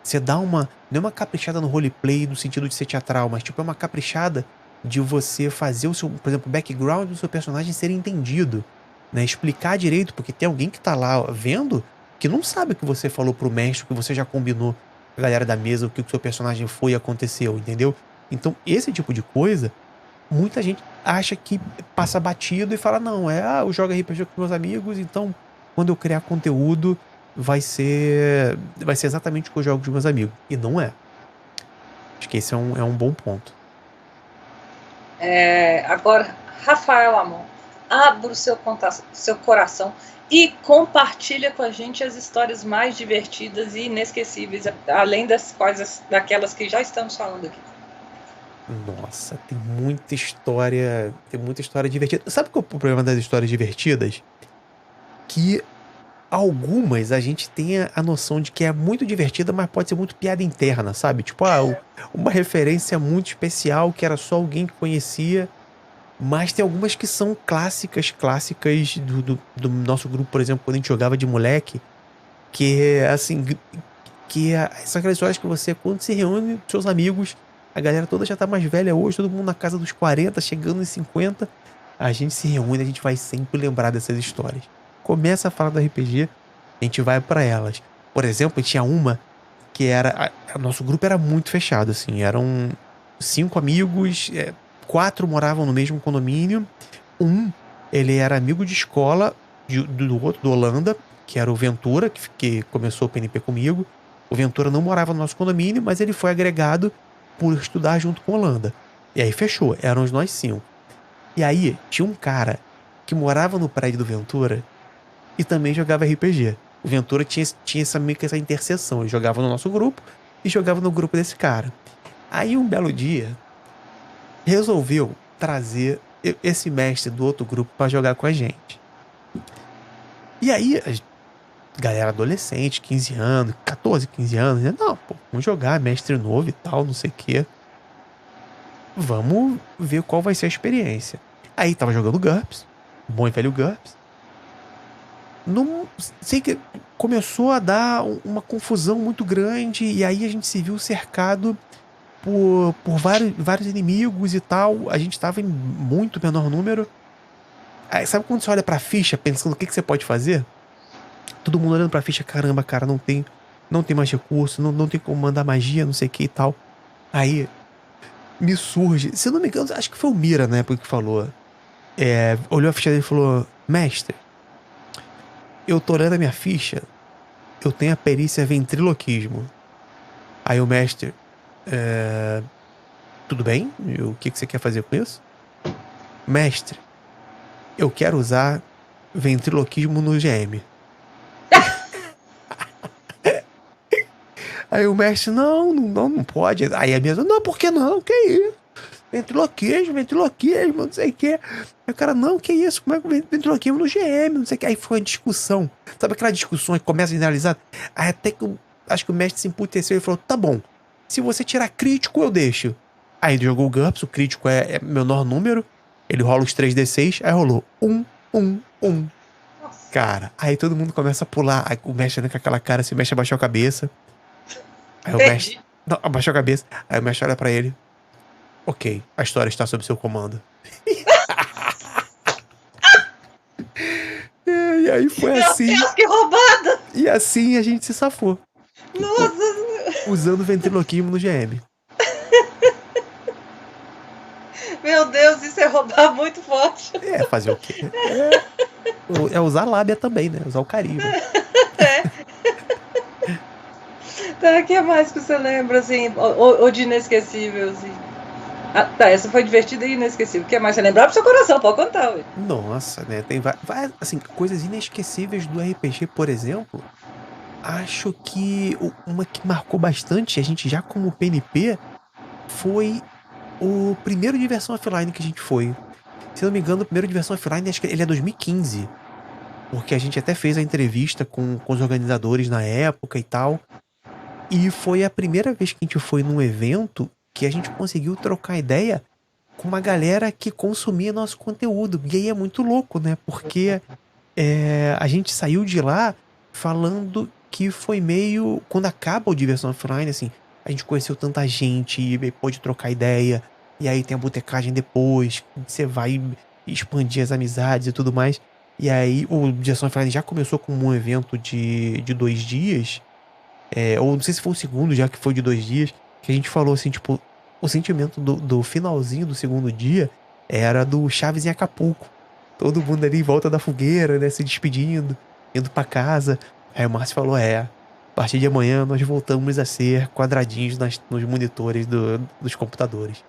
você dá não é uma caprichada no roleplay no sentido de ser teatral, mas tipo é uma caprichada de você fazer o seu, por exemplo, o background do seu personagem ser entendido, né? Explicar direito, porque tem alguém que tá lá vendo que não sabe o que você falou pro mestre, que você já combinou com a galera da mesa, o que o seu personagem foi e aconteceu, entendeu? Então, esse tipo de coisa, muita gente acha que passa batido e fala, não, eu jogo RPG com meus amigos, então quando eu criar conteúdo vai ser exatamente o que eu jogo com meus amigos. E não é. Acho que esse é um bom ponto. Agora, Rafael Amon, abra o seu coração e compartilha com a gente as histórias mais divertidas e inesquecíveis, além daquelas que já estamos falando aqui. Nossa, tem muita história divertida. Sabe qual é o problema das histórias divertidas? Que algumas a gente tem a noção de que é muito divertida, mas pode ser muito piada interna, sabe? Tipo, uma referência muito especial que era só alguém que conhecia. Mas tem algumas que são clássicas do nosso grupo, por exemplo, quando a gente jogava de moleque, que assim, são aquelas histórias que você, quando se reúne com seus amigos, a galera toda já tá mais velha hoje, todo mundo na casa dos 40, chegando nos 50, a gente se reúne, a gente vai sempre lembrar dessas histórias. Começa a falar do RPG, a gente vai pra elas. Por exemplo, tinha uma que era, nosso grupo era muito fechado, assim, eram 5 amigos, 4 moravam no mesmo condomínio. Ele era amigo de escola do outro, do Holanda, que era o Ventura, que começou o PNP comigo. O Ventura não morava no nosso condomínio, mas ele foi agregado por estudar junto com o Holanda. E aí fechou, éramos nós 5. E aí tinha um cara que morava no prédio do Ventura e também jogava RPG. O Ventura tinha meio que essa interseção. Ele jogava no nosso grupo e jogava no grupo desse cara. Aí um belo dia resolveu trazer esse mestre do outro grupo pra jogar com a gente. E aí, a galera adolescente, 15 anos, 14, 15 anos, né? Não, pô, vamos jogar, mestre novo e tal, não sei o quê. Vamos ver qual vai ser a experiência. Aí tava jogando GURPS, bom e velho GURPS. Não sei que começou a dar uma confusão muito grande, e aí a gente se viu cercado por vários inimigos e tal. A gente tava em muito menor número. Aí, sabe quando você olha pra ficha pensando o que você pode fazer? Todo mundo olhando pra ficha, caramba, cara, não tem mais recurso, não tem como mandar magia, não sei o que e tal. Aí me surge, se eu não me engano, acho que foi o Mira na época que falou. Olhou a ficha dele e falou: Mestre, eu tô olhando a minha ficha, eu tenho a perícia ventriloquismo. Aí o mestre: tudo bem? E o que você quer fazer com isso? Mestre, eu quero usar ventriloquismo no GM. Aí o mestre: não pode. Aí a mesa: não, por que não? Que isso? Ventriloquismo, não sei o que. Aí o cara: não, que isso? Como é que ventriloquismo no GM? Não sei o que. Aí foi uma discussão. Sabe aquela discussão que começa a generalizar? Aí até que acho que o mestre se emputeceu e falou: tá bom, se você tirar crítico, eu deixo. Aí ele jogou o GURPS, o crítico é menor número. Ele rola os 3d6, aí rolou 1. Cara, aí todo mundo começa a pular. Aí o mestre olha com aquela cara, se o mestre abaixou a cabeça. Aí o mestre. Não, abaixou a cabeça. Aí o mestre olha pra ele: ok, a história está sob seu comando. E aí foi assim. Meu Deus, que roubada! E assim a gente se safou. Nossa! Usando ventriloquismo no GM. Meu Deus, isso é roubar muito forte. Fazer o quê? É usar a lábia também, né? Usar o carisma. Tá, o que mais que você lembra, assim, ou de inesquecível, assim? Ah, tá, essa foi divertida e inesquecível. O que mais você lembrar pro seu coração? Pode contar, ué. Nossa, né? Tem várias, assim, coisas inesquecíveis do RPG, por exemplo. Acho que uma que marcou bastante, a gente já como PNP, foi o primeiro Diversão Offline que a gente foi. Se não me engano, o primeiro Diversão Offline, acho que ele é 2015. Porque a gente até fez a entrevista com os organizadores na época e tal. E foi a primeira vez que a gente foi num evento que a gente conseguiu trocar ideia com uma galera que consumia nosso conteúdo. E aí é muito louco, né? Porque a gente saiu de lá falando que foi meio... Quando acaba o Diversão Offline, assim, a gente conheceu tanta gente e pôde trocar ideia. E aí tem a botecagem depois, você vai expandir as amizades e tudo mais. E aí o Diversão Offline já começou como um evento de 2 dias. Ou não sei se foi o segundo já que foi de 2 dias. Que a gente falou assim, tipo, o sentimento do finalzinho do segundo dia era do Chaves em Acapulco. Todo mundo ali em volta da fogueira, né, se despedindo, indo pra casa. Aí o Márcio falou: a partir de amanhã nós voltamos a ser quadradinhos nos monitores dos computadores.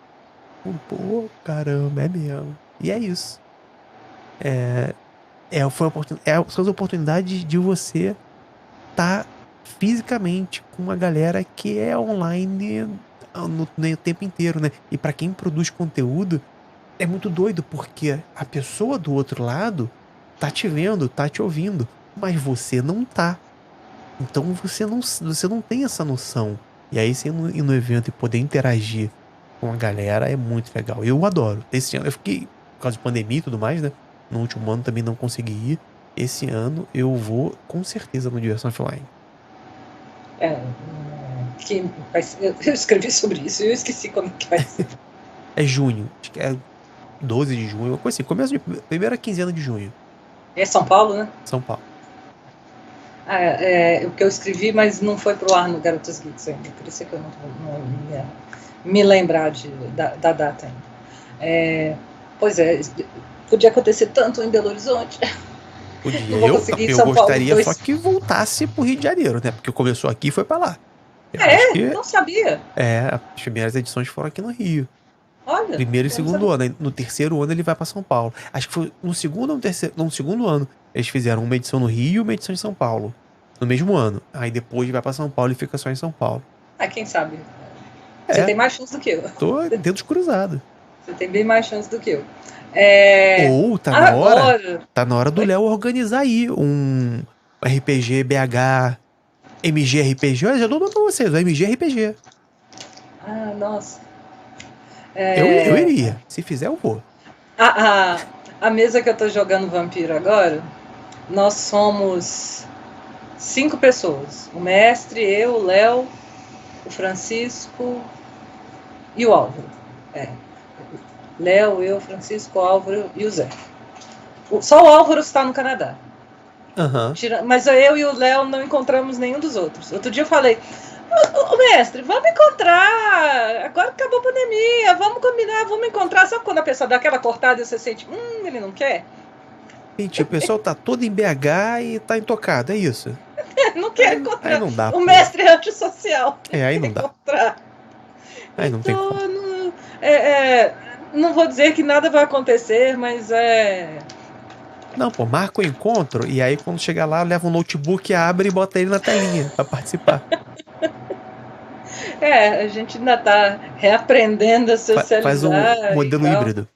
Pô, caramba, é mesmo. E é isso. São as oportunidades de você estar fisicamente com uma galera que é online no tempo inteiro, né? E pra quem produz conteúdo, é muito doido, porque a pessoa do outro lado tá te vendo, tá te ouvindo, mas você não tá. Então você não tem essa noção. E aí você ir no evento e poder interagir com a galera é muito legal. Eu adoro. Esse ano eu fiquei, por causa de pandemia e tudo mais, né? No último ano também não consegui ir. Esse ano eu vou com certeza no Diversão Offline. Eu escrevi sobre isso e eu esqueci como que vai ser. É junho. Acho que é 12 de junho, uma coisa assim. Começo de primeira quinzena de junho. É São Paulo, né? São Paulo. O que eu escrevi, mas não foi pro ar no Garotas Geeks ainda. Por isso é que eu não ia me lembrar da data ainda. Pois é, podia acontecer tanto em Belo Horizonte. Podia. Eu gostaria só que voltasse pro Rio de Janeiro, né? Porque começou aqui e foi pra lá. Não sabia. As primeiras edições foram aqui no Rio. Olha. Primeiro e segundo ano. No terceiro ano ele vai pra São Paulo. Acho que foi no segundo ou no terceiro. No segundo ano. Eles fizeram uma edição no Rio e uma edição em São Paulo. No mesmo ano. Aí depois vai pra São Paulo e fica só em São Paulo. Quem sabe? Você tem mais chance do que eu. Tô dedos cruzados. Você tem bem mais chance do que eu. Ou tá na hora do Léo organizar aí um RPG BH, MG RPG. Eu já dou pra vocês, o MG RPG. Nossa. Eu iria. Se fizer, eu vou. A mesa que eu tô jogando Vampiro agora, nós somos 5 pessoas. O mestre, eu, o Léo, o Francisco e o Álvaro. Léo, eu, Francisco, o Álvaro e o Zé. Só o Álvaro está no Canadá. Aham. Mas eu e o Léo não encontramos nenhum dos outros. Outro dia eu falei, mestre, vamos encontrar. Agora acabou a pandemia, vamos combinar, vamos encontrar. Sabe quando a pessoa dá aquela cortada e você sente, ele não quer? Gente, o pessoal tá todo em BH e tá intocado, é isso. Não quer encontrar. Aí não dá. O mestre é antissocial. Aí não dá. Encontrar. Aí não tem como. Não vou dizer que nada vai acontecer, mas Não, pô, marca o encontro e aí quando chegar lá, leva um notebook, abre e bota ele na telinha pra participar. A gente ainda tá reaprendendo a socializar. Faz um modelo híbrido.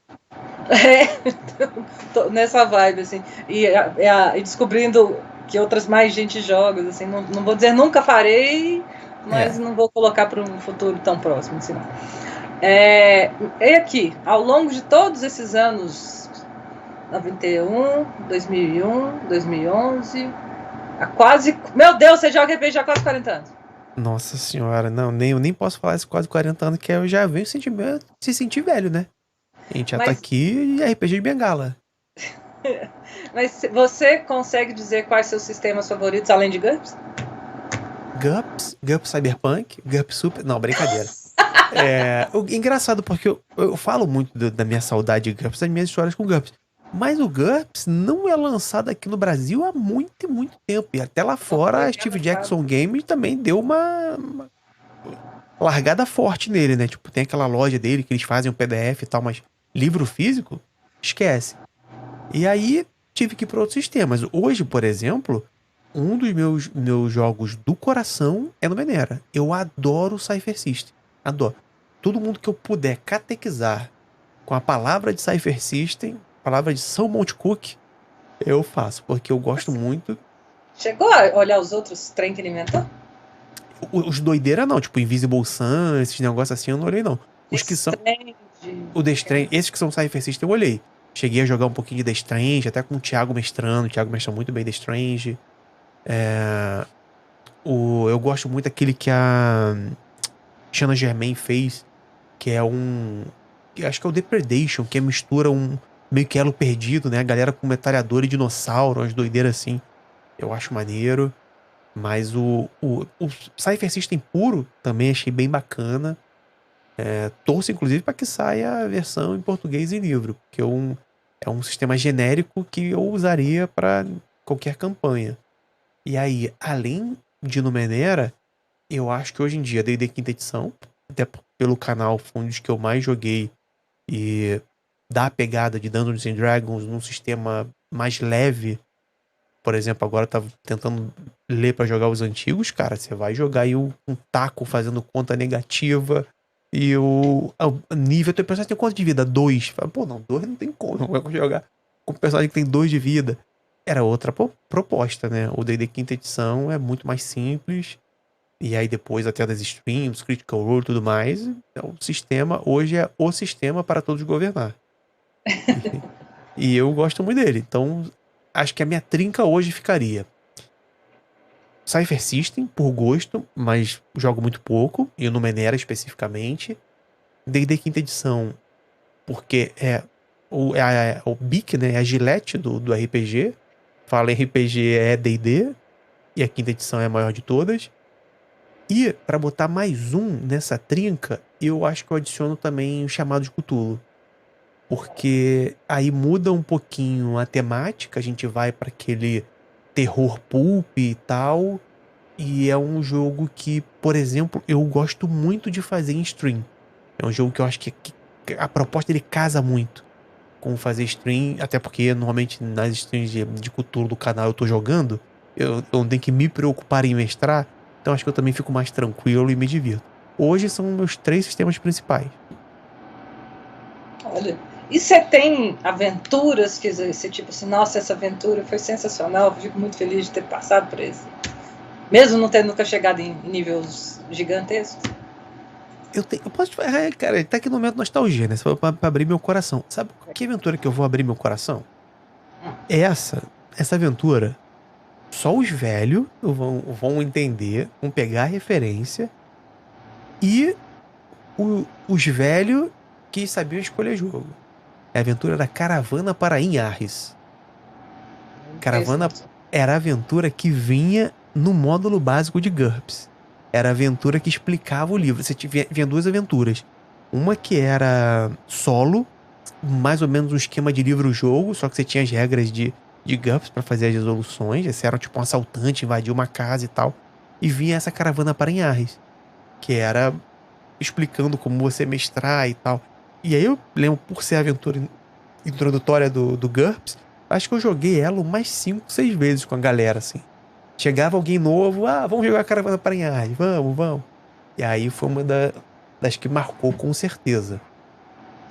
Tô nessa vibe, assim. E descobrindo que outras mais gente joga, assim. Não vou dizer nunca farei, mas não vou colocar para um futuro tão próximo, assim, não. E aqui, ao longo de todos esses anos, 91, 2001, 2011, meu Deus, você joga RPG há quase 40 anos. Nossa senhora, não, eu nem posso falar isso quase 40 anos, que eu já venho se sentir velho, né? A gente já tá aqui e RPG de Bengala. Mas você consegue dizer quais seus sistemas favoritos, além de GURPS? GURPS Cyberpunk, GURPS Super... Não, brincadeira. Engraçado, porque eu falo muito da minha saudade de GURPS, das minhas histórias com GURPS. Mas o GURPS não é lançado aqui no Brasil há muito e muito tempo. E até lá fora, a Steve Jackson Games também deu uma largada forte nele, né? Tipo, tem aquela loja dele que eles fazem um PDF e tal, mas livro físico, esquece. E aí, tive que ir para outros sistemas. Hoje, por exemplo, um dos meus jogos do coração é no Menera. Eu adoro o Cypher System. Adoro. Todo mundo que eu puder catequizar com a palavra de Cypher System, palavra de São Monte Cook, eu faço, porque eu gosto muito. Chegou a olhar os outros trem que ele inventou? Os doideira não, tipo Invisible Sun, esses negócios assim eu não olhei não. Os que são... O The Strange, esses que são Cypher System eu olhei. Cheguei a jogar um pouquinho de The Strange, até com o Thiago mestrando. O Thiago mestra muito bem The Strange. Eu gosto muito daquele que a Shanna Germain fez, que é acho que é o Depredation, que mistura meio que elo perdido, né? A galera com metralhador e dinossauro, umas doideiras assim. Eu acho maneiro. Mas o Cypher System puro também achei bem bacana. Torço, inclusive, para que saia a versão em português e livro, porque é um sistema genérico que eu usaria para qualquer campanha. E aí, além de Numenera, eu acho que hoje em dia, D&D quinta edição, até pelo canal, foi um dos que eu mais joguei, e dá a pegada de Dungeons and Dragons num sistema mais leve. Por exemplo, agora eu tava tentando ler para jogar os antigos, cara, você vai jogar aí um taco fazendo conta negativa, e o nível, teu personagem tem quanto de vida? 2. Pô, não, 2 não tem como, não vai jogar com um personagem que tem 2 de vida. Era outra proposta, né? O D&D quinta edição é muito mais simples. E aí depois até das streams, Critical Role e tudo mais. O sistema, hoje é o sistema para todos governar. E eu gosto muito dele. Então, acho que a minha trinca hoje ficaria Cypher System, por gosto, mas jogo muito pouco, e no Menera especificamente. D&D quinta edição, porque é o BIC, né? É a Gillette do RPG. Fala em RPG é D&D, e a quinta edição é a maior de todas. E para botar mais um nessa trinca, eu acho que eu adiciono também o Chamado de Cthulhu. Porque aí muda um pouquinho a temática, a gente vai para aquele terror pulp e tal. E é um jogo que, por exemplo, eu gosto muito de fazer em stream. É um jogo que eu acho que a proposta dele casa muito com fazer stream, até porque normalmente nas streams de Cthulhu do canal eu tô jogando, eu não tenho que me preocupar em mestrar, então acho que eu também fico mais tranquilo e me divirto. Hoje são meus 3 sistemas principais. Olha, e você tem aventuras que você tipo assim, nossa, essa aventura foi sensacional, fico muito feliz de ter passado por isso, mesmo não ter nunca chegado em níveis gigantescos? Eu posso te falar, cara, tá aqui no momento nostalgia, né? Pra abrir meu coração. Sabe que aventura que eu vou abrir meu coração? Essa essa aventura, só os velhos vão entender, vão pegar a referência, e os velhos que sabiam escolher jogo. É a aventura da Caravana para Inharris. Caravana era a aventura que vinha no módulo básico de GURPS. Era a aventura que explicava o livro. Você vinha duas aventuras. Uma que era solo, mais ou menos um esquema de livro-jogo, só que você tinha as regras de GURPS para fazer as resoluções. Você era tipo um assaltante, invadiu uma casa e tal. E vinha essa Caravana para Inharris, que era explicando como você mestrar e tal. E aí eu lembro, por ser a aventura introdutória do GURPS, acho que eu joguei ela umas 5, 6 vezes com a galera, assim. Chegava alguém novo, vamos jogar Caravana para Inharris, vamos. E aí foi uma das que marcou com certeza.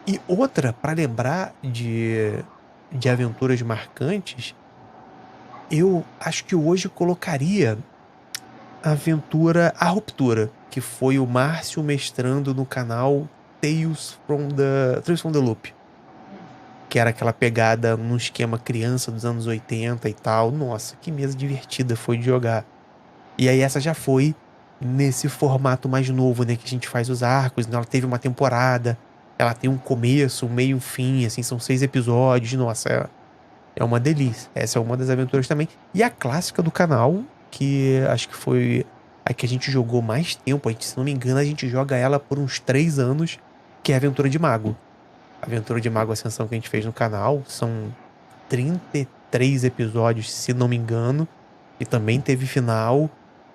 E outra, para lembrar de aventuras marcantes, eu acho que hoje colocaria a aventura A Ruptura, que foi o Márcio mestrando no canal Tales from the Loop. Que era aquela pegada num esquema criança dos anos 80 e tal. Nossa, que mesa divertida foi de jogar. E aí essa já foi nesse formato mais novo, né? Que a gente faz os arcos, né? Ela teve uma temporada, ela tem um começo, um meio, um fim, assim, são 6 episódios. Nossa, é uma delícia. Essa é uma das aventuras também. E a clássica do canal, que acho que foi a que a gente jogou mais tempo. Se não me engano, a gente joga ela por uns 3 anos, que é a Aventura de Mago. A Aventura de Mago Ascensão que a gente fez no canal. São 33 episódios, se não me engano. E também teve final.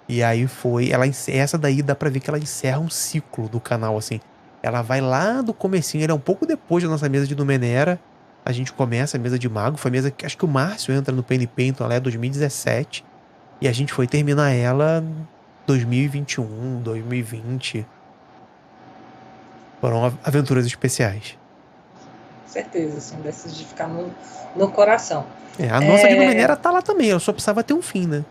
E aí foi... essa daí dá pra ver que ela encerra um ciclo do canal, assim. Ela vai lá do comecinho. Ela é um pouco depois da nossa mesa de Numenera. A gente começa a mesa de Mago. Foi a mesa que... Acho que o Márcio entra no PNP, então ela é 2017. E a gente foi terminar ela 2021, 2020. Foram aventuras especiais. Certeza, assim, dessas de ficar no coração. A nossa de Numenera tá lá também, ela só precisava ter um fim, né?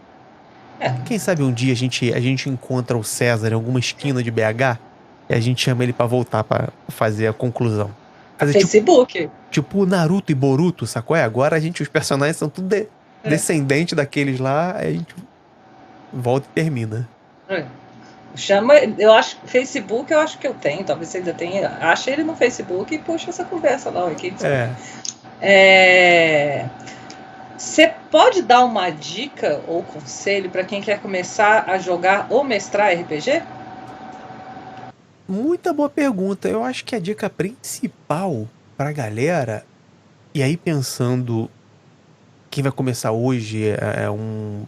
Quem sabe um dia a gente encontra o César em alguma esquina de BH e a gente chama ele pra voltar pra fazer a conclusão. Fazer Facebook. Tipo Naruto e Boruto, sacou? Agora os personagens são tudo descendentes daqueles lá, aí a gente volta e termina. Chama, eu acho, Facebook eu acho que eu tenho, talvez você ainda tenha, acha ele no Facebook e puxa essa conversa lá aqui. Você pode dar uma dica ou conselho para quem quer começar a jogar ou mestrar RPG? Muita boa pergunta. Eu acho que a dica principal pra galera, e aí pensando quem vai começar hoje é um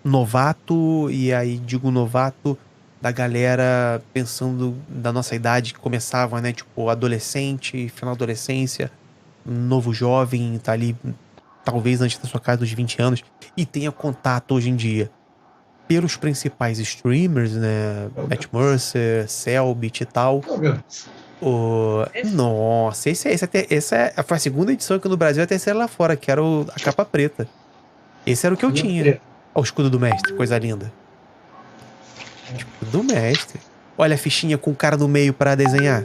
novato, e aí digo novato da galera pensando da nossa idade, que começava, né, tipo adolescente, final da adolescência, novo jovem, tá ali talvez antes da sua casa dos 20 anos, e tenha contato hoje em dia pelos principais streamers, né, Matt Mercer, Selbit e tal. Nossa, essa foi a segunda edição aqui no Brasil e a terceira lá fora, que era a capa preta. Esse era o que eu tinha. Ó, o escudo do mestre, coisa linda. Escudo do mestre. Olha a fichinha com o cara no meio pra desenhar.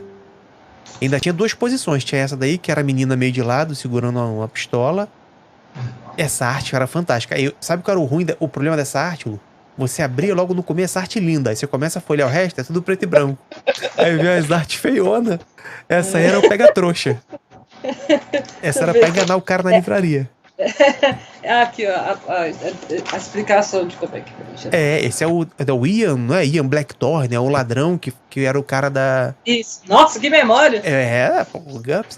Ainda tinha 2 posições. Tinha essa daí, que era a menina meio de lado, segurando uma pistola. Essa arte era fantástica. Aí, sabe qual era o problema dessa arte, Lu? Você abria logo no começo a arte linda. Aí você começa a folhear o resto, é tudo preto e branco. Aí vem as artes feiona. Essa era o pega-trouxa. Essa era pra enganar o cara na livraria. Aqui, ó, a explicação de como é que é. Esse é o Ian, não é? Ian Blackthorne, é o ladrão que era o cara da... Isso. Nossa, que memória! O GURPS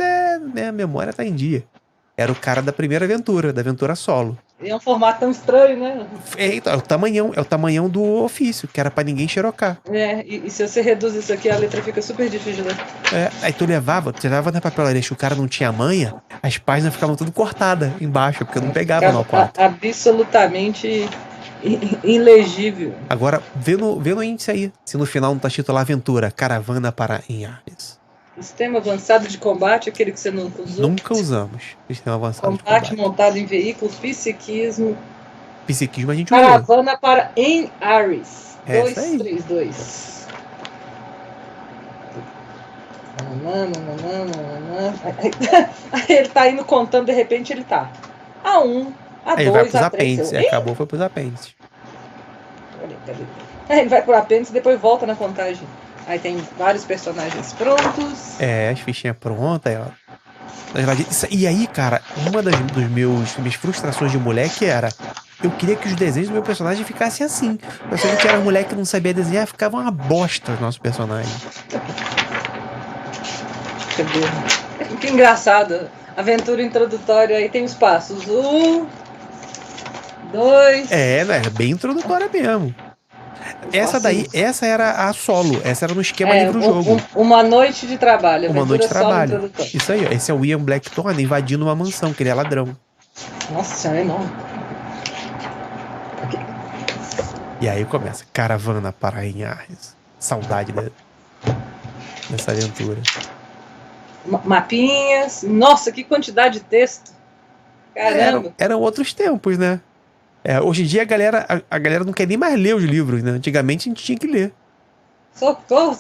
né, a memória tá em dia. Era o cara da primeira aventura, da aventura solo. E é um formato tão estranho, né? É o tamanhão do ofício, que era pra ninguém xerocar. E se você reduz isso aqui, a letra fica super difícil, né? Aí tu levava na papelaria, se o cara não tinha manha, as páginas ficavam tudo cortadas embaixo, porque não pegava no A4. Absolutamente ilegível. Agora, vê no índice aí, se no final não tá escrito lá Aventura, Caravana para Inharris. Sistema avançado de combate, aquele que você nunca usou. Nunca usamos. Sistema avançado de combate. Montado em veículos, psiquismo. Psiquismo a gente usou. Caravana para Inharris. 232. Aí ele tá indo contando, de repente ele tá A1, Aí vai A2, pros A3. apêndices. Ih, Acabou, foi pros apêndices. cadê? Ele vai pro apêndice e depois volta na contagem. Aí tem vários personagens prontos. É, as fichinhas prontas, ó. E aí, cara, uma minhas frustrações de moleque era... Eu queria que os desenhos do meu personagem ficassem assim. Mas se a gente era moleque que não sabia desenhar, ficava uma bosta os nossos personagens. Cadê? Que engraçado. Aventura introdutória, aí tem os passos. 1, 2... É, né? Bem introdutória mesmo. Essa era a solo. Essa era no esquema livro-jogo. Uma noite de trabalho. Uma noite de solo trabalho. introdutória. Isso aí, ó. Esse é o Ian Blackthorne invadindo uma mansão, que ele é ladrão. Nossa senhora, é enorme. E aí começa. Caravana para Arres. Saudade dessa aventura. Mapinhas. Nossa, que quantidade de texto. Caramba. Eram outros tempos, né? Hoje em dia a galera não quer nem mais ler os livros, né? Antigamente a gente tinha que ler. Socorro,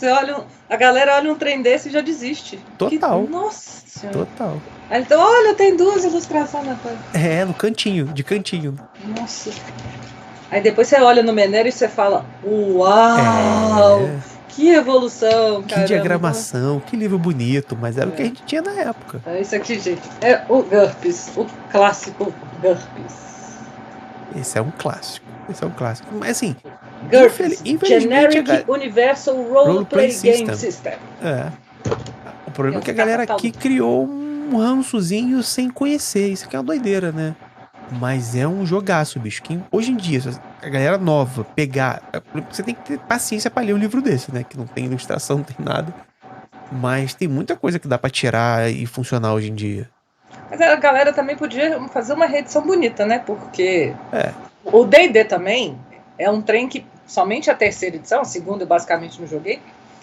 a galera olha um trem desse e já desiste. Total. Nossa senhora. Total. Aí, então, olha, tem 2 ilustrações na página. No cantinho, de cantinho. Nossa. Aí depois você olha no Menero e você fala, uau! Que evolução, cara. Que diagramação, que livro bonito, mas era o que a gente tinha na época. É isso aqui, gente. É o GURPS, o clássico GURPS. Esse é um clássico. Mas assim, GURPS, infelizmente, Generic Universal Role Play Game System. O problema é que a galera aqui criou um rançozinho sem conhecer. Isso aqui é uma doideira, né? Mas é um jogaço, bicho. Que hoje em dia, a galera nova pegar... Você tem que ter paciência pra ler um livro desse, né? Que não tem ilustração, não tem nada. Mas tem muita coisa que dá pra tirar e funcionar hoje em dia. Mas a galera também podia fazer uma reedição bonita, né? Porque o D&D também é um trem que somente a terceira edição, a segunda eu basicamente não joguei,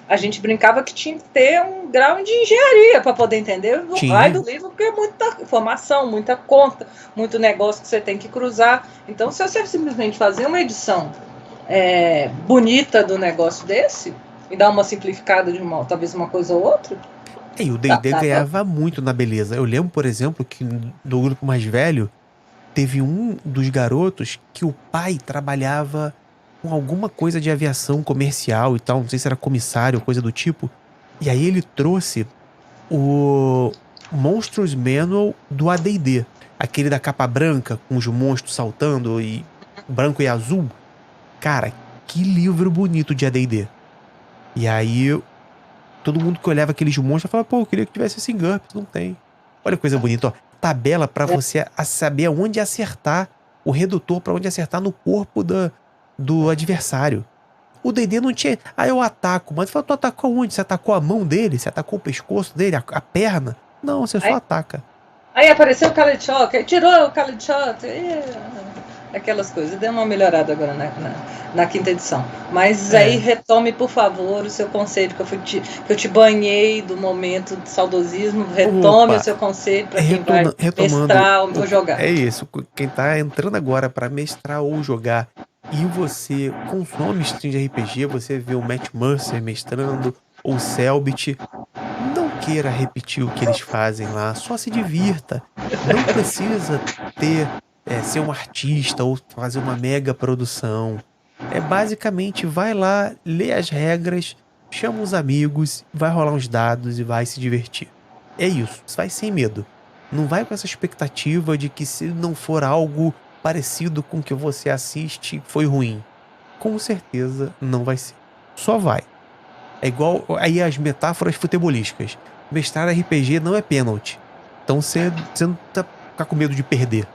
a gente brincava que tinha que ter um grau de engenharia para poder entender o raio do livro, porque é muita informação, muita conta, muito negócio que você tem que cruzar. Então, se você simplesmente fazer uma edição bonita do negócio desse e dar uma simplificada de talvez uma coisa ou outra... E o D&D ganhava muito na beleza. Eu lembro, por exemplo, que do grupo mais velho, teve um dos garotos que o pai trabalhava com alguma coisa de aviação comercial e tal, não sei se era comissário ou coisa do tipo. E aí ele trouxe o Monsters Manual do AD&D. Aquele da capa branca, com os monstros saltando, e branco e azul. Cara, que livro bonito de AD&D. E aí... todo mundo que olhava aqueles monstros falava, pô, eu queria que tivesse esse GURPS, não tem. Olha que coisa bonita, ó. Tabela pra você saber onde acertar, o redutor pra onde acertar no corpo do adversário. O D&D não tinha... eu ataco, mas tu atacou onde? Você atacou a mão dele? Você atacou o pescoço dele? A perna? Não, você só ataca. Aí apareceu o Khaled Shot, tirou o Khaled Shot, aquelas coisas. Deu uma melhorada agora na quinta edição. Mas aí retome, por favor, o seu conselho, que eu te banhei do momento de saudosismo. Retome o seu conselho para quem vai mestrar ou jogar. É isso, quem tá entrando agora para mestrar ou jogar e você consome stream de RPG, você vê o Matt Mercer mestrando ou o Selbit, não queira repetir o que eles fazem lá, só se divirta. Não precisa ser um artista ou fazer uma mega produção. Basicamente, vai lá, lê as regras, chama os amigos, vai rolar uns dados e vai se divertir. É isso, você vai sem medo. Não vai com essa expectativa de que se não for algo parecido com o que você assiste, foi ruim. Com certeza não vai ser. Só vai. É igual aí as metáforas futebolísticas. Mestrar RPG não é pênalti. Então você não tá com medo de perder.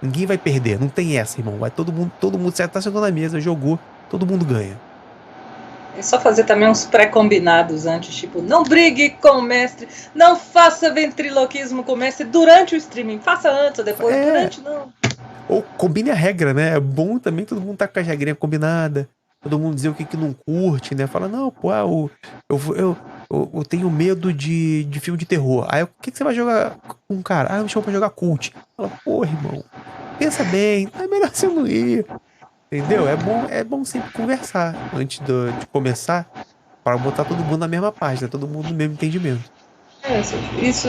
Ninguém vai perder, não tem essa, irmão. Vai todo mundo, você tá sentando na mesa, jogou, todo mundo ganha. É só fazer também uns pré-combinados antes, tipo, não brigue com o mestre, não faça ventriloquismo com o mestre durante o streaming, faça antes ou depois, durante não. Ou combine a regra, né? É bom também todo mundo tá com a regrinha combinada, todo mundo dizer o que não curte, né? Fala, não, pô, eu tenho medo de filme de terror. Aí, o que você vai jogar com um cara? Me chamou pra jogar Cult. Fala, pô, irmão, pensa bem, é melhor você não ir. Entendeu? É bom sempre conversar antes de começar, para botar todo mundo na mesma página, todo mundo no mesmo entendimento. Isso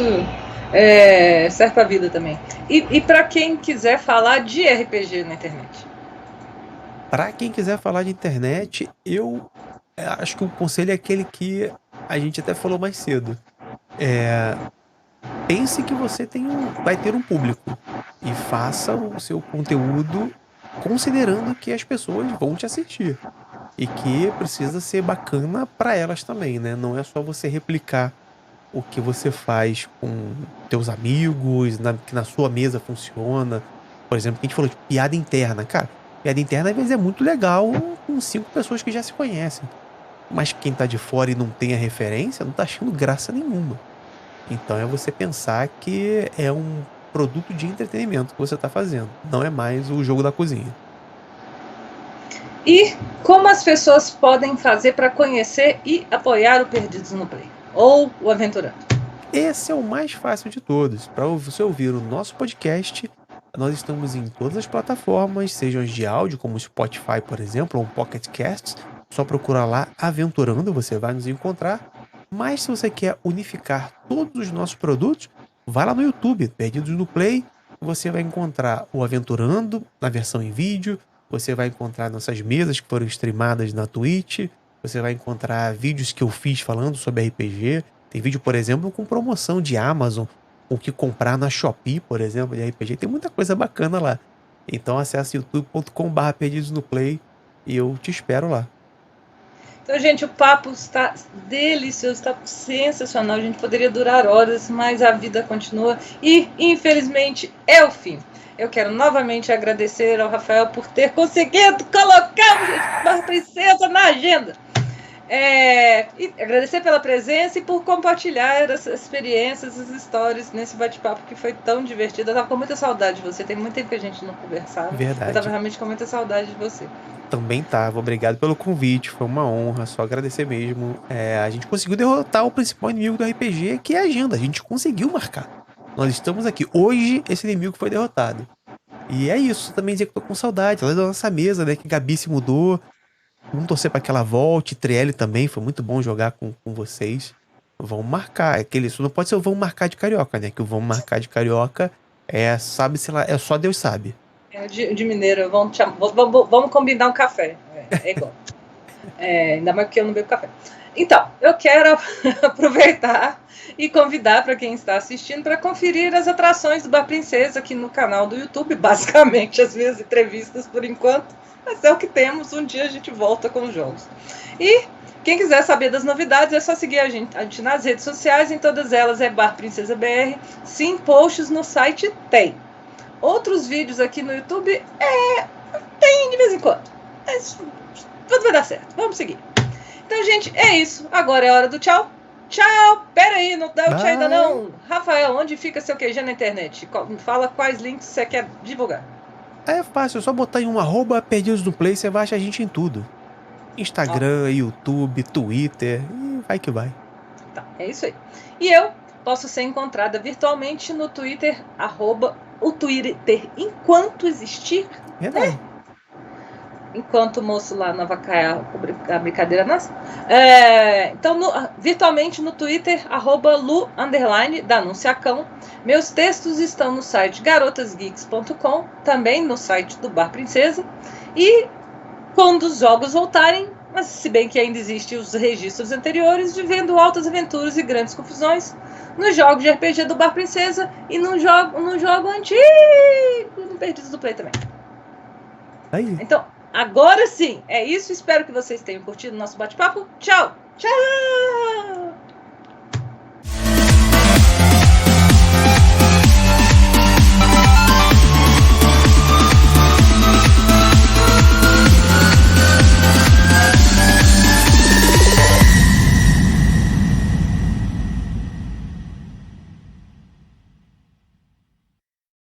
serve pra vida também. E para quem quiser falar de RPG na internet? Para quem quiser falar de internet, eu acho que o conselho é aquele que a gente até falou mais cedo. Pense que você vai ter um público e faça o seu conteúdo considerando que as pessoas vão te assistir e que precisa ser bacana para elas também, né? Não é só você replicar o que você faz com teus amigos, que na sua mesa funciona. Por exemplo, que a gente falou de piada interna. Cara, piada interna às vezes é muito legal com 5 pessoas que já se conhecem. Mas quem tá de fora e não tem a referência, não tá achando graça nenhuma. Então é você pensar que é um produto de entretenimento que você tá fazendo. Não é mais o jogo da cozinha. E como as pessoas podem fazer para conhecer e apoiar o Perdidos no Play? Ou o Aventurando? Esse é o mais fácil de todos. Para você ouvir o nosso podcast, nós estamos em todas as plataformas, sejam as de áudio, como o Spotify, por exemplo, ou o Pocket Casts. Só procurar lá Aventurando, você vai nos encontrar. Mas se você quer unificar todos os nossos produtos, vai lá no YouTube, Perdidos no Play. Você vai encontrar o Aventurando na versão em vídeo. Você vai encontrar nossas mesas que foram streamadas na Twitch. Você vai encontrar vídeos que eu fiz falando sobre RPG. Tem vídeo, por exemplo, com promoção de Amazon, o que comprar na Shopee, por exemplo, de RPG. Tem muita coisa bacana lá. Então acesse youtube.com/Perdidos no Play e eu te espero lá. Então, gente, o papo está delicioso, está sensacional. A gente poderia durar horas, mas a vida continua e, infelizmente, é o fim. Eu quero novamente agradecer ao Rafael por ter conseguido colocar a Princesa na agenda. E agradecer pela presença e por compartilhar as experiências, as histórias nesse bate-papo que foi tão divertido. Eu estava com muita saudade de você. Tem muito tempo que a gente não conversava. Verdade. Eu estava realmente com muita saudade de você. Também tava. Obrigado pelo convite. Foi uma honra. Só agradecer mesmo. A gente conseguiu derrotar o principal inimigo do RPG, que é a agenda. A gente conseguiu marcar. Nós estamos aqui. Hoje, esse inimigo foi derrotado. E é isso. Também dizer que tô com saudade. Lá da nossa mesa, né? Que Gabi se mudou. Vamos torcer para que ela volte. Trielle também. Foi muito bom jogar com vocês. Vamos marcar. Isso não pode ser o vamos marcar de carioca, né? Que o vamos marcar de carioca sabe, sei lá, só Deus sabe. De mineiro, vamos combinar um café. É igual. Ainda mais porque eu não bebo café. Então, eu quero aproveitar e convidar para quem está assistindo para conferir as atrações do Bar Princesa aqui no canal do YouTube. Basicamente, as minhas entrevistas por enquanto. Mas é o que temos. Um dia a gente volta com os jogos. E quem quiser saber das novidades, é só seguir a gente nas redes sociais. Em todas elas é Bar Princesa BR. Sim, posts no site tem. Outros vídeos aqui no YouTube tem de vez em quando. Mas tudo vai dar certo. Vamos seguir. Então, gente, é isso. Agora é hora do tchau. Tchau! Pera aí, não dá o tchau ainda não. Rafael, onde fica seu QG na internet? Fala quais links você quer divulgar. É fácil, é só botar em @Perdidos no Play, você vai achar a gente em tudo. Instagram, YouTube, Twitter, e vai que vai. Tá, é isso aí. E eu posso ser encontrada virtualmente no Twitter, o Twitter enquanto existir, Verdade. né? Enquanto o moço lá não avacaiar a brincadeira nossa. Então, virtualmente no Twitter, @Lu_Danunciacão. Meus textos estão no site garotasgeeks.com, também no site do Bar Princesa. E quando os jogos voltarem, mas se bem que ainda existem os registros anteriores, vivendo altas aventuras e grandes confusões nos jogos de RPG do Bar Princesa e no jogo antigo, no Perdidos do Play também. Aí. Então, agora sim, é isso. Espero que vocês tenham curtido o nosso bate-papo. Tchau! Tchau!